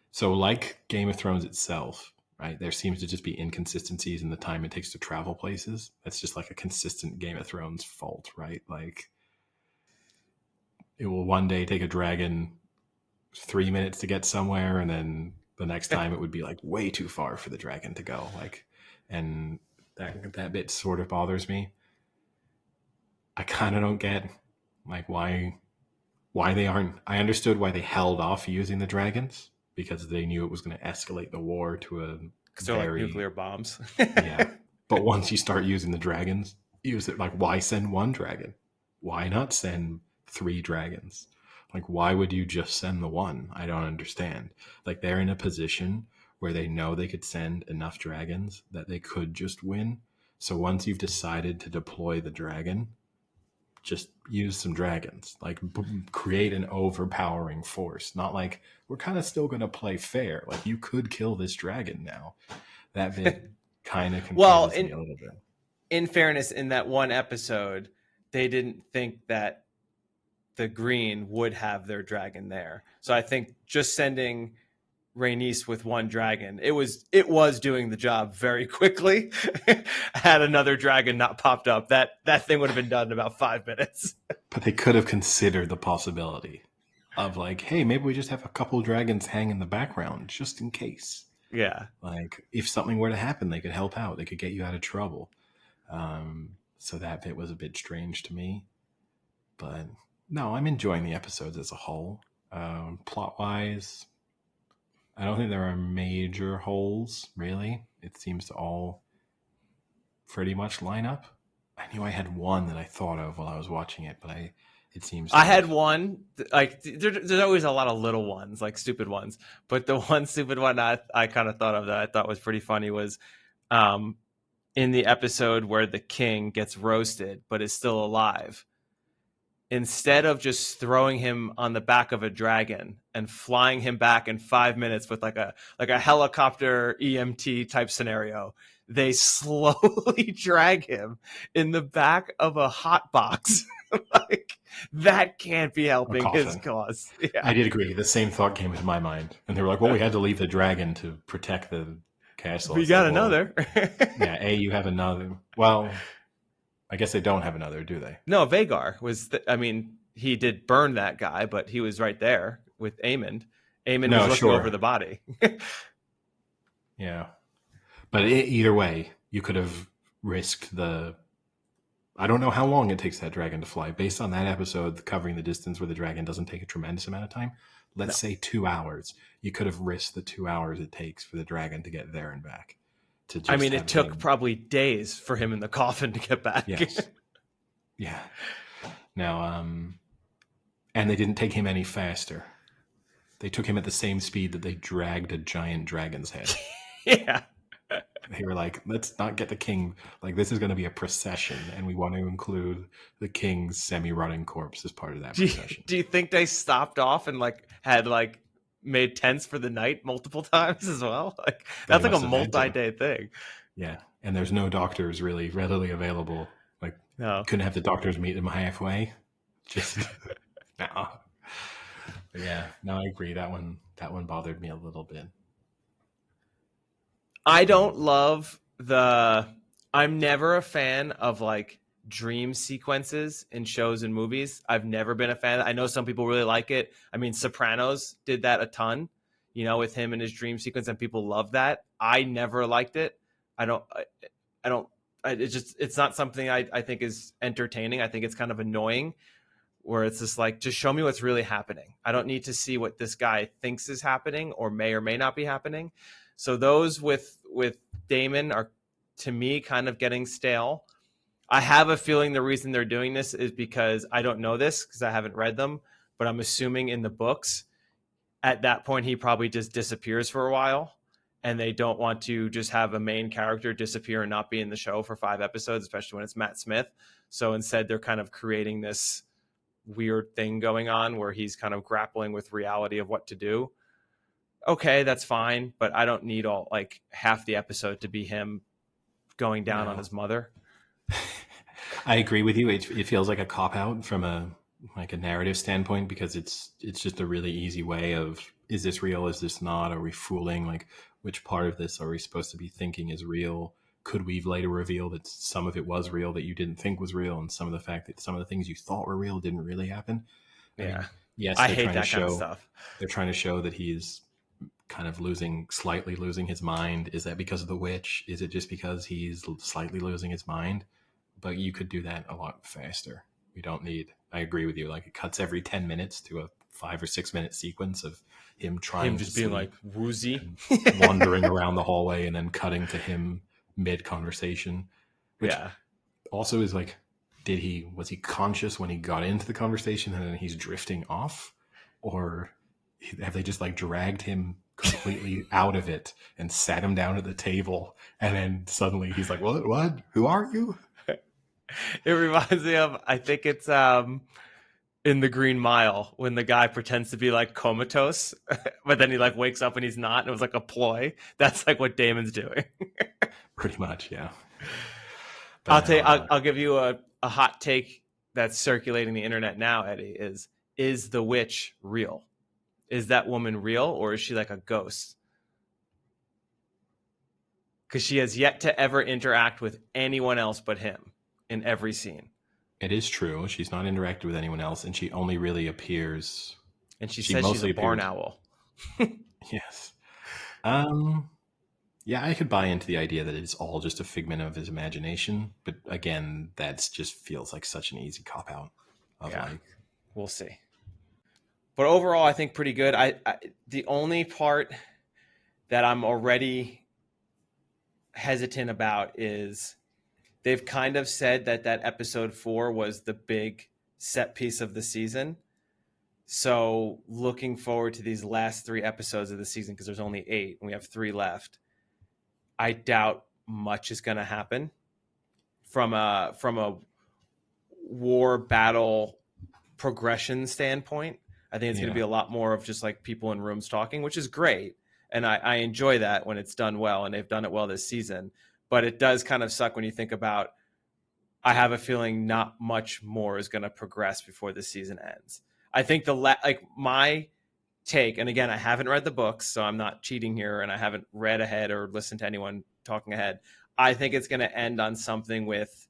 so like Game of Thrones itself, right, there seems to just be inconsistencies in the time it takes to travel places. That's just like a consistent Game of Thrones fault, right? Like it will one day take a dragon 3 minutes to get somewhere, and then the next time it would be like way too far for the dragon to go. Like, and that bit sort of bothers me. I kind of don't get like why they aren't. I understood why they held off using the dragons, because they knew it was going to escalate the war to a like nuclear bombs. Yeah, but once you start using the dragons, use it. Like, why send 1 dragon? Why not send 3 dragons? Like, why would you just send the 1? I don't understand. Like, they're in a position where they know they could send enough dragons that they could just win. So once you've decided to deploy the dragon, just use some dragons. Like, create an overpowering force. Not like, we're kind of still going to play fair. Like, you could kill this dragon now. That bit kind of Well, confuses me a little bit. in fairness, in that one episode, they didn't think that the Green would have their dragon there. So I think just sending Rhaenys with one dragon, it was doing the job very quickly. Had another dragon not popped up, that thing would have been done in about 5 minutes. But they could have considered the possibility of like, hey, maybe we just have a couple dragons hang in the background just in case. Yeah. Like if something were to happen, they could help out. They could get you out of trouble. So that bit was a bit strange to me. But no, I'm enjoying the episodes as a whole. Plot wise, I don't think there are major holes, really. It seems to all pretty much line up. I knew I had one that I thought of while I was watching it, but it seems to I had one, like there's always a lot of little ones, like stupid ones, but the one stupid one I kind of thought of that I thought was pretty funny was in the episode where the king gets roasted but is still alive. Instead of just throwing him on the back of a dragon and flying him back in 5 minutes with like a helicopter EMT type scenario, they slowly drag him in the back of a hot box. Like that can't be helping his cause. Yeah. I did agree. The same thought came into my mind, and they were like, "Well, we had to leave the dragon to protect the castle." We got another. Yeah, you have another. Well, I guess they don't have another, do they? No, Vagar was. He did burn that guy, but he was right there with Aemond. Aemond was looking over the body. Yeah, but either way, you could have risked the. I don't know how long it takes that dragon to fly. Based on that episode covering the distance where the dragon doesn't take a tremendous amount of time, let's say 2 hours. You could have risked the 2 hours it takes for the dragon to get there and back. It took probably days for him in the coffin to get back. Yes. Yeah. Now, and they didn't take him any faster. They took him at the same speed that they dragged a giant dragon's head. Yeah. They were like, let's not get the king. Like, this is going to be a procession, and we want to include the king's semi-rotting corpse as part of that procession. Do you think they stopped off and had made tents for the night multiple times as well? Like that's like a multi-day thing. Yeah, and there's no doctors really readily available. Like, no, couldn't have the doctors meet them halfway. Just no. But yeah, no, I agree. That one bothered me a little bit. I don't love I'm never a fan of dream sequences in shows and movies. I've never been a fan. I know some people really like it. I mean, Sopranos did that a ton, with him and his dream sequence, and people love that. I never liked it. It's not something I think is entertaining. I think it's kind of annoying where it's just just show me what's really happening. I don't need to see what this guy thinks is happening or may not be happening. So those with Damon are, to me, kind of getting stale. I have a feeling the reason they're doing this is because I don't know this because I haven't read them, but I'm assuming in the books, at that point, he probably just disappears for a while, and they don't want to just have a main character disappear and not be in the show for 5 episodes, especially when it's Matt Smith. So instead, they're kind of creating this weird thing going on where he's kind of grappling with reality of what to do. Okay, that's fine, but I don't need half the episode to be him going down on his mother. I agree with you. It feels like a cop-out from a narrative standpoint because it's just a really easy way of, is this real? Is this not? Are we fooling? Which part of this are we supposed to be thinking is real? Could we later reveal that some of it was real that you didn't think was real, and some of the things you thought were real didn't really happen? Yeah. Yes, I hate that kind of stuff. They're trying to show that he's kind of slightly losing his mind. Is that because of the witch? Is it just because he's slightly losing his mind? But you could do that a lot faster. We don't need, I agree with you, it cuts every 10 minutes to a 5 or 6 minute sequence of him trying just being woozy, wandering around the hallway, and then cutting to him mid conversation. Which also is was he conscious when he got into the conversation and then he's drifting off? Or have they just dragged him completely out of it and sat him down at the table, and then suddenly he's like, what? Who are you? It reminds me of, I think it's in the Green Mile when the guy pretends to be like comatose, but then he like wakes up and he's not. And it was like a ploy. That's like what Damon's doing. Pretty much, yeah. But I'll no, tell you, I'll give you a hot take that's circulating the internet now, Eddie, is the witch real? Is that woman real, or is she like a ghost? Because she has yet to ever interact with anyone else but him in every scene. it is true. She's not interacted with anyone else, and she only really appears. And she She says she's a mostly barn appears. owl. Yes. Um. Yeah, I could buy into the idea that it's all just a figment of his imagination, but again, that's just feels like such an easy cop out of Yeah, like, we'll see. But overall, I think pretty good. I the only part that I'm already hesitant about is they've kind of said that episode 4 was the big set piece of the season. So looking forward to these last 3 episodes of the season, because there's only 8 and we have 3 left. I doubt much is going to happen from a war battle progression standpoint. I think it's going to be a lot more of just like people in rooms talking, which is great. And I enjoy that when it's done well, and they've done it well this season. But it does kind of suck when you think about, I have a feeling not much more is going to progress before the season ends. I think like my take, and again, I haven't read the books, so I'm not cheating here, and I haven't read ahead or listened to anyone talking ahead. I think it's going to end on something with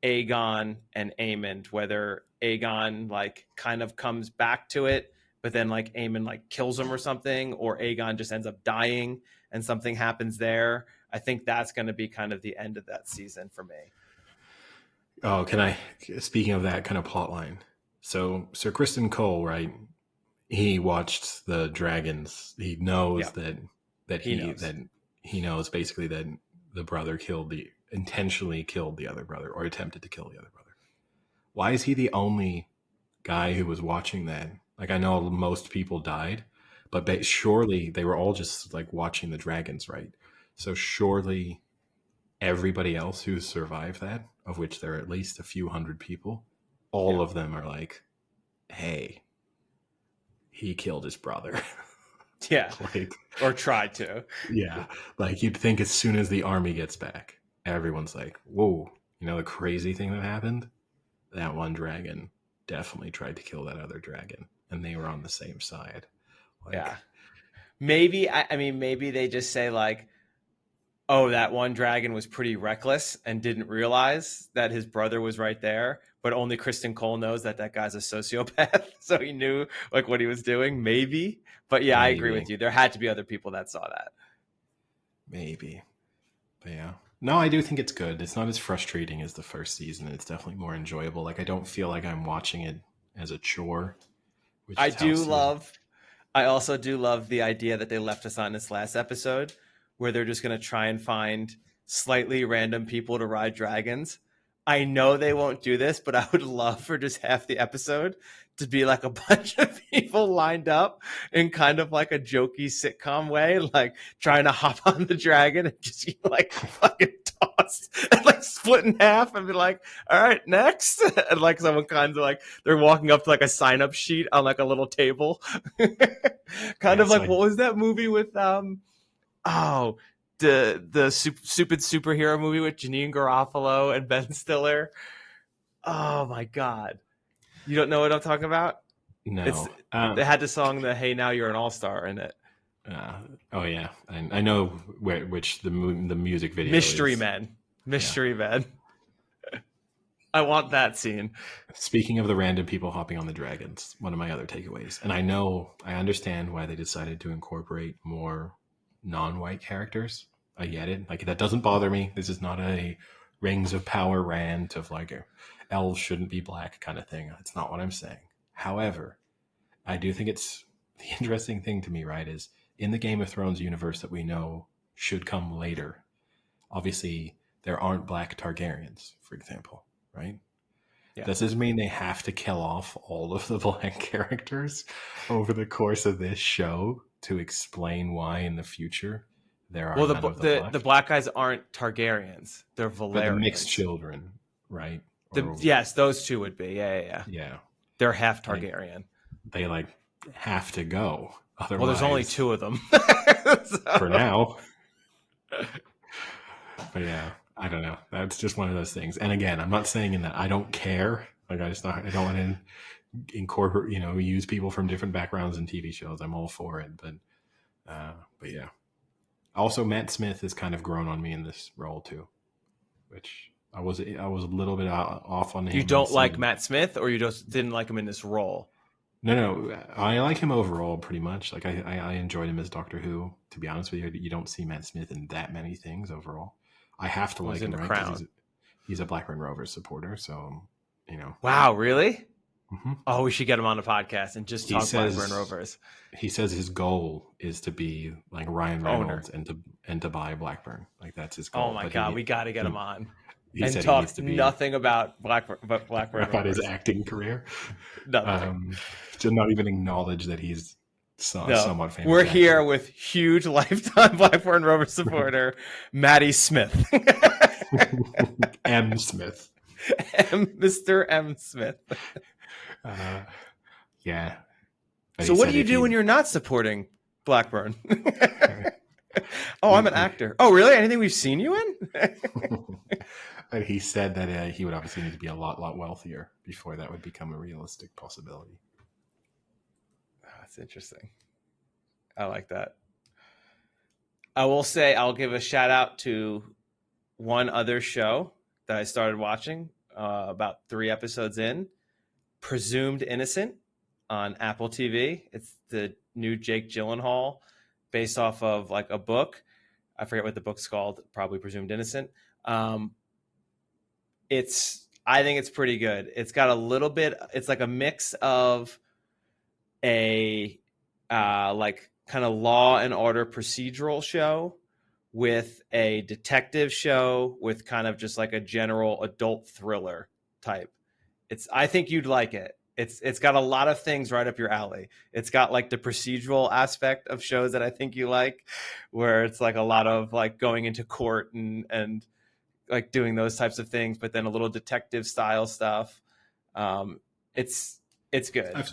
Aegon and Aemond, whether Aegon like kind of comes back to it, but then like Aemond like kills him or something, or Aegon just ends up dying and something happens there. I think that's going to be kind of the end of that season for me. oh, can I? Speaking of that kind of plot line, so Sir Kristen Cole, right? He watched the dragons. He knows Yeah, that he knows. he knows basically that the brother intentionally killed the other brother, or attempted to kill the other brother. Why is he the only guy who was watching that? Like, I know most people died, but surely they were all just like watching the dragons, right? So surely everybody else who survived that, of which there are at least a few hundred people, all Yeah. of them are like, hey, he killed his brother. Yeah. Like, Or tried to. yeah, like you'd think as soon as the army gets back, everyone's like, whoa, the crazy thing that happened? That one dragon definitely tried to kill that other dragon, and they were on the same side. Like, Yeah. Maybe, I mean, maybe they just say like, oh, that one dragon was pretty reckless and didn't realize that his brother was right there. But only Kristen Cole knows that guy's a sociopath. So he knew like what he was doing, maybe. But yeah, I agree maybe, with you. There had to be other people that saw that. maybe. But yeah. No, I do think it's good. It's not as frustrating as the first season. It's definitely more enjoyable. Like, I don't feel like I'm watching it as a chore, which I is how do season. love, I also do love the idea that they left us on this last episode where they're just going to try and find slightly random people to ride dragons. I know they won't do this, but I would love for just half the episode to be like a bunch of people lined up in kind of like a jokey sitcom way, like trying to hop on the dragon and just like fucking tossed and like split in half and be like, all right, next. And like someone kind of like they're walking up to like a sign up sheet on like a little table. Kind Yeah, of it's like like, what was that movie with oh, the stupid superhero movie with Janine Garofalo and Ben Stiller. Oh my god, you don't know what I'm talking about? It's no. they had the song the "Hey Now You're an All Star" in it. Uh, oh yeah, I know which the music video Mystery is. Men, Yeah. Mystery Men. I want that scene. Speaking of the random people hopping on the dragons, one of my other takeaways, and I understand why they decided to incorporate more non-white characters. I get it. Like, that doesn't bother me. This is not a Rings of Power rant of like elves shouldn't be black kind of thing. That's not what I'm saying. However, I do think it's the interesting thing to me, right, is in the Game of Thrones universe that we know should come later. Obviously, there aren't black Targaryens, for example, right? Yeah. Does this mean they have to kill off all of the black characters over the course of this show to explain why in the future there are Well, none of the the black? black guys aren't Targaryens; they're But the mixed Valerians. children, right? Or Yes, those two would be. Yeah, yeah, yeah. yeah. They're half Like, Targaryen. they like have to go. Otherwise, Well, there's only 2 of them. for now. But yeah, I don't know. That's just one of those things. And again, I'm not saying in that I don't care. Like I don't want to incorporate, use people from different backgrounds in TV shows. I'm all for it. But yeah. Also, Matt Smith has kind of grown on me in this role too, which I was a little bit off on him. You don't like Matt Smith, or you just didn't like him in this role? No, I like him overall pretty much. Like I enjoyed him as Doctor Who. To be honest with you, you don't see Matt Smith in that many things overall. I have to like him, right? Because he's a Blackburn Rovers supporter, so Wow, really? Mm-hmm. Oh, we should get him on the podcast and just talk Blackburn Rovers. He says his goal is to be like Ryan Reynolds and to buy Blackburn. Like that's his goal. Oh my God, we got to get him on. And talk nothing about Blackburn about Rovers. His acting career. Nothing. To not even acknowledge that he's somewhat famous. We're here with huge lifetime Blackburn Rovers supporter, Maddie Smith. M. Smith. Mr. M. Smith. Yeah. So what do you do when you're not supporting Blackburn? I'm an actor. Oh, really? Anything we've seen you in? But he said that he would obviously need to be a lot wealthier before that would become a realistic possibility. Oh, that's interesting. I like that. I will say I'll give a shout out to one other show that I started watching about 3 episodes in, Presumed Innocent on Apple TV. It's the new Jake Gyllenhaal based off of like a book. I forget what the book's called, probably Presumed Innocent. I think it's pretty good. It's got a little bit, it's like a mix of a like kind of Law and Order procedural show with a detective show with kind of just like a general adult thriller type. I think you'd like it. It's got a lot of things right up your alley. It's got like the procedural aspect of shows that I think you like, where it's like a lot of like going into court and like doing those types of things, but then a little detective style stuff. It's good.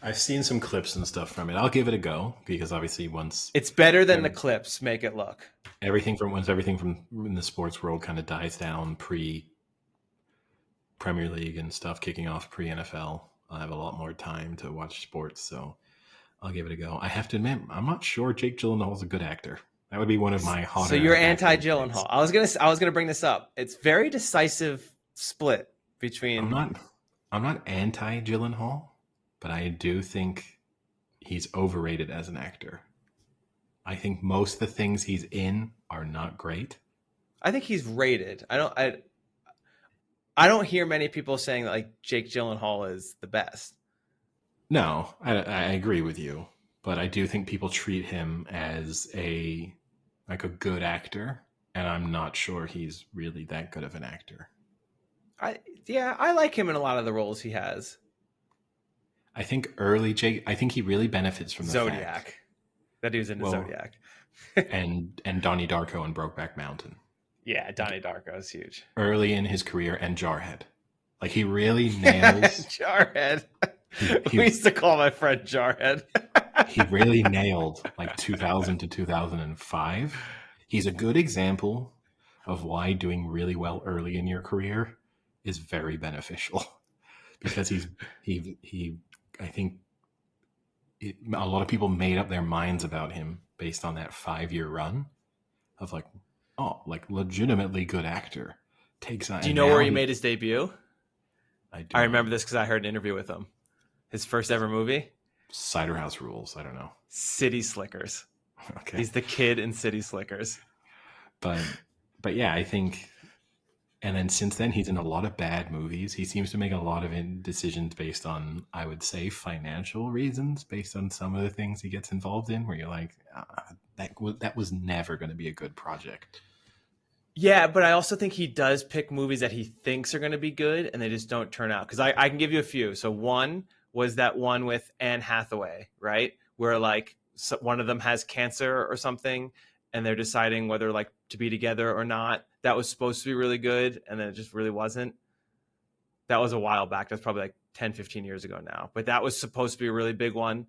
I've seen some clips and stuff from it. I'll give it a go because obviously once it's better than the clips make it look. Everything from in the sports world kind of dies down pre Premier League and stuff kicking off pre NFL. I'll have a lot more time to watch sports, so I'll give it a go. I have to admit, I'm not sure Jake Gyllenhaal is a good actor. That would be one of my hotter. So you're anti Gyllenhaal. I was gonna bring this up. It's very decisive split between. I'm not anti Gyllenhaal, but I do think he's overrated as an actor. I think most of the things he's in are not great. I think he's rated. I don't hear many people saying that like Jake Gyllenhaal is the best. No, I agree with you, but I do think people treat him as a good actor, and I'm not sure he's really that good of an actor. I like him in a lot of the roles he has. I think early Jake, I think he really benefits from the Zodiac. fact. That he was into Zodiac. and Donnie Darko and Brokeback Mountain. Yeah, Donnie Darko is huge. Early in his career, and Jarhead. Like, he really nails... Jarhead. We used to call my friend Jarhead. He really nailed, 2000 to 2005. He's a good example of why doing really well early in your career is very beneficial. Because I think a lot of people made up their minds about him based on that 5-year run of legitimately good actor. Do you know where he made his debut? I remember this because I heard an interview with him. His first ever movie? Cider House Rules. I don't know. City Slickers. Okay. He's the kid in City Slickers. But yeah, I think... And then since then, he's in a lot of bad movies. He seems to make a lot of decisions based on, I would say, financial reasons, based on some of the things he gets involved in, where you're like, that was never going to be a good project. Yeah, but I also think he does pick movies that he thinks are going to be good, and they just don't turn out. Because I can give you a few. So one was that one with Anne Hathaway, right? Where one of them has cancer or something, and they're deciding whether to be together or not. That was supposed to be really good, and then it just really wasn't. That was a while back. That's probably 10, 15 years ago now, but that was supposed to be a really big one.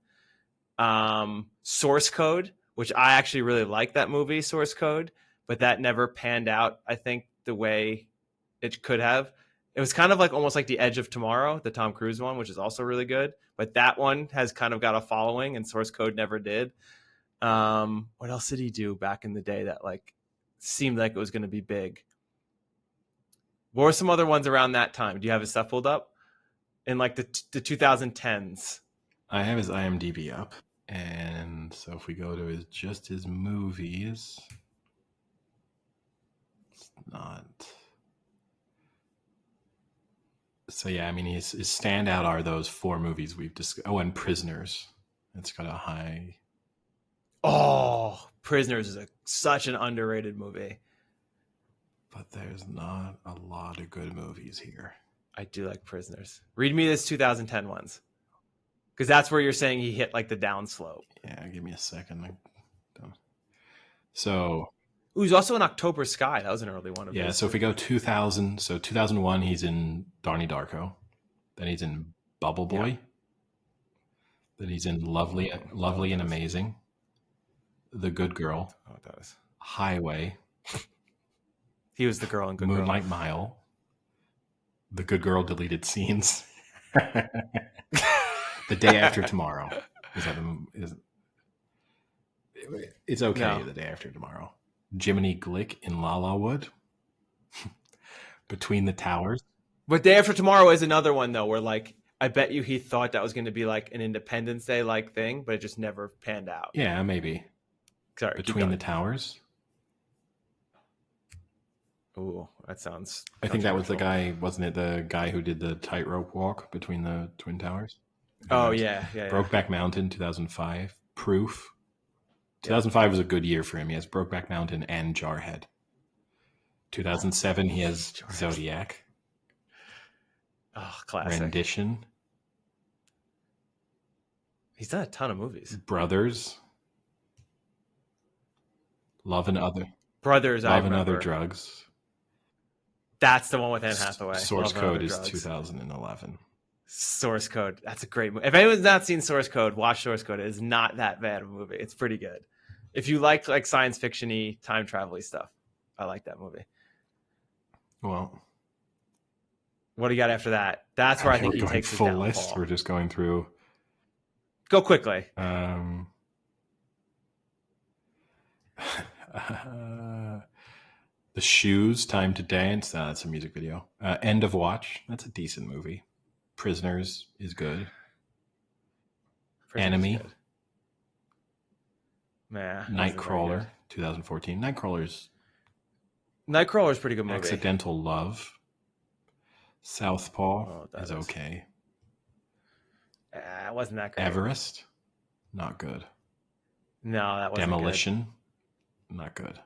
Source Code, which I actually really like that movie, Source Code, but that never panned out, I think, the way it could have. It was kind of like almost like The Edge of Tomorrow, the Tom Cruise one, which is also really good, but that one has kind of got a following, and Source Code never did. What else did he do back in the day that like seemed like it was going to be big? What were some other ones around that time? Do you have his stuff pulled up in like the 2010s? I have his IMDb up, and so if we go to his movies, it's not. So yeah, I mean, his standout are those 4 movies we've discussed. Oh, and Prisoners. It's got a high. Oh, Prisoners is such an underrated movie. But there's not a lot of good movies here. I do like Prisoners. Read me this 2010 ones. Because that's where you're saying he hit like the downslope. Yeah, give me a second. So... Ooh, he's also in October Sky. That was an early one of his. Yeah, so if we go 2000, so 2001, he's in Donnie Darko. Then he's in Bubble Boy. Yeah. Then he's in Lovely and Amazing. The Good Girl. Oh, it does. Highway. He was the girl in Good Girl. Moonlight Mile. The Good Girl deleted scenes. The Day After Tomorrow. It's okay. No. The Day After Tomorrow. Jiminy Glick in La La Wood. Between the Towers. But Day After Tomorrow is another one though, where like I bet you he thought that was going to be like an Independence Day like thing, but it just never panned out. Yeah, maybe. Sorry. Between the Towers. Ooh, that sounds. I think that was the guy, wasn't it? The guy who did the tightrope walk between the Twin Towers. Oh yeah. Brokeback Mountain, 2005. Proof. 2005 was a good year for him. He has Brokeback Mountain and Jarhead. 2007, he has Zodiac. Oh, classic. Rendition. He's done a ton of movies. Brothers. Love and Other Drugs. That's the one with Anne Hathaway. Source Code is 2011. Source Code. That's a great movie. If anyone's not seen Source Code, watch Source Code. It is not that bad of a movie. It's pretty good. If you like science fiction-y, time travel-y stuff, I like that movie. Well, what do you got after that? That's where I think he takes his downfall. List. We're just going through. Go quickly. The Shoes, Time to Dance. That's a music video. End of Watch. That's a decent movie. Prisoners is good. Enemy. Good. Nah, Nightcrawler, 2014. Nightcrawler's pretty good movie. Accidental Love. Southpaw is okay. It wasn't that good. Everest, not good. No, that wasn't Demolition, not good.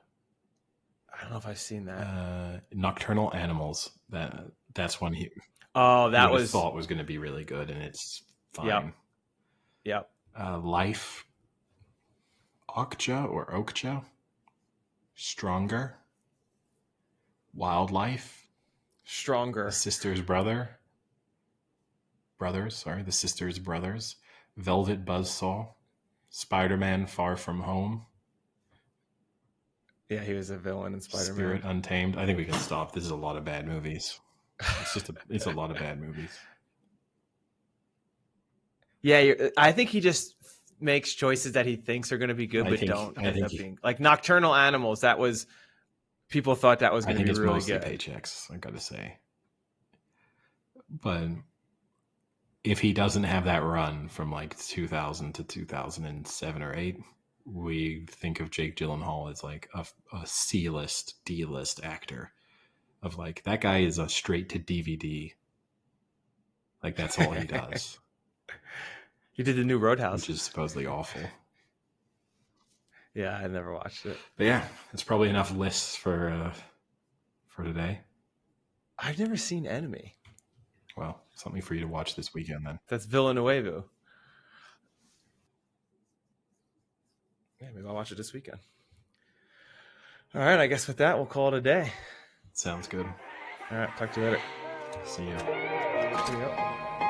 I don't know if I've seen that. Nocturnal Animals. That's one he. Oh, that was thought was going to be really good, and it's fine. Yep. Life. Okja. Stronger. Wildlife. Stronger. The Sisters Brothers. Velvet Buzzsaw. Spider-Man Far From Home. Yeah, he was a villain in Spider-Man. Spirit Untamed. I think we can stop. This is a lot of bad movies. It's a lot of bad movies. Yeah, I think he just makes choices that he thinks are going to be good, but don't end up being. Like Nocturnal Animals, that was people thought that was going to be really good. I think it's mostly paychecks, I got to say. But if he doesn't have that run from like 2000 to 2007 or 8, we think of Jake Gyllenhaal as like a C-list, D-list actor. Of like, that guy is a straight to DVD. Like, that's all he does. He did the new Roadhouse, which is supposedly awful. Yeah, I never watched it. But yeah, it's probably enough lists for today. I've never seen Enemy. Well, something for you to watch this weekend then. That's Villanueva. Yeah, maybe I'll watch it this weekend. All right, I guess with that, we'll call it a day. Sounds good. All right, talk to you later. See you. See you.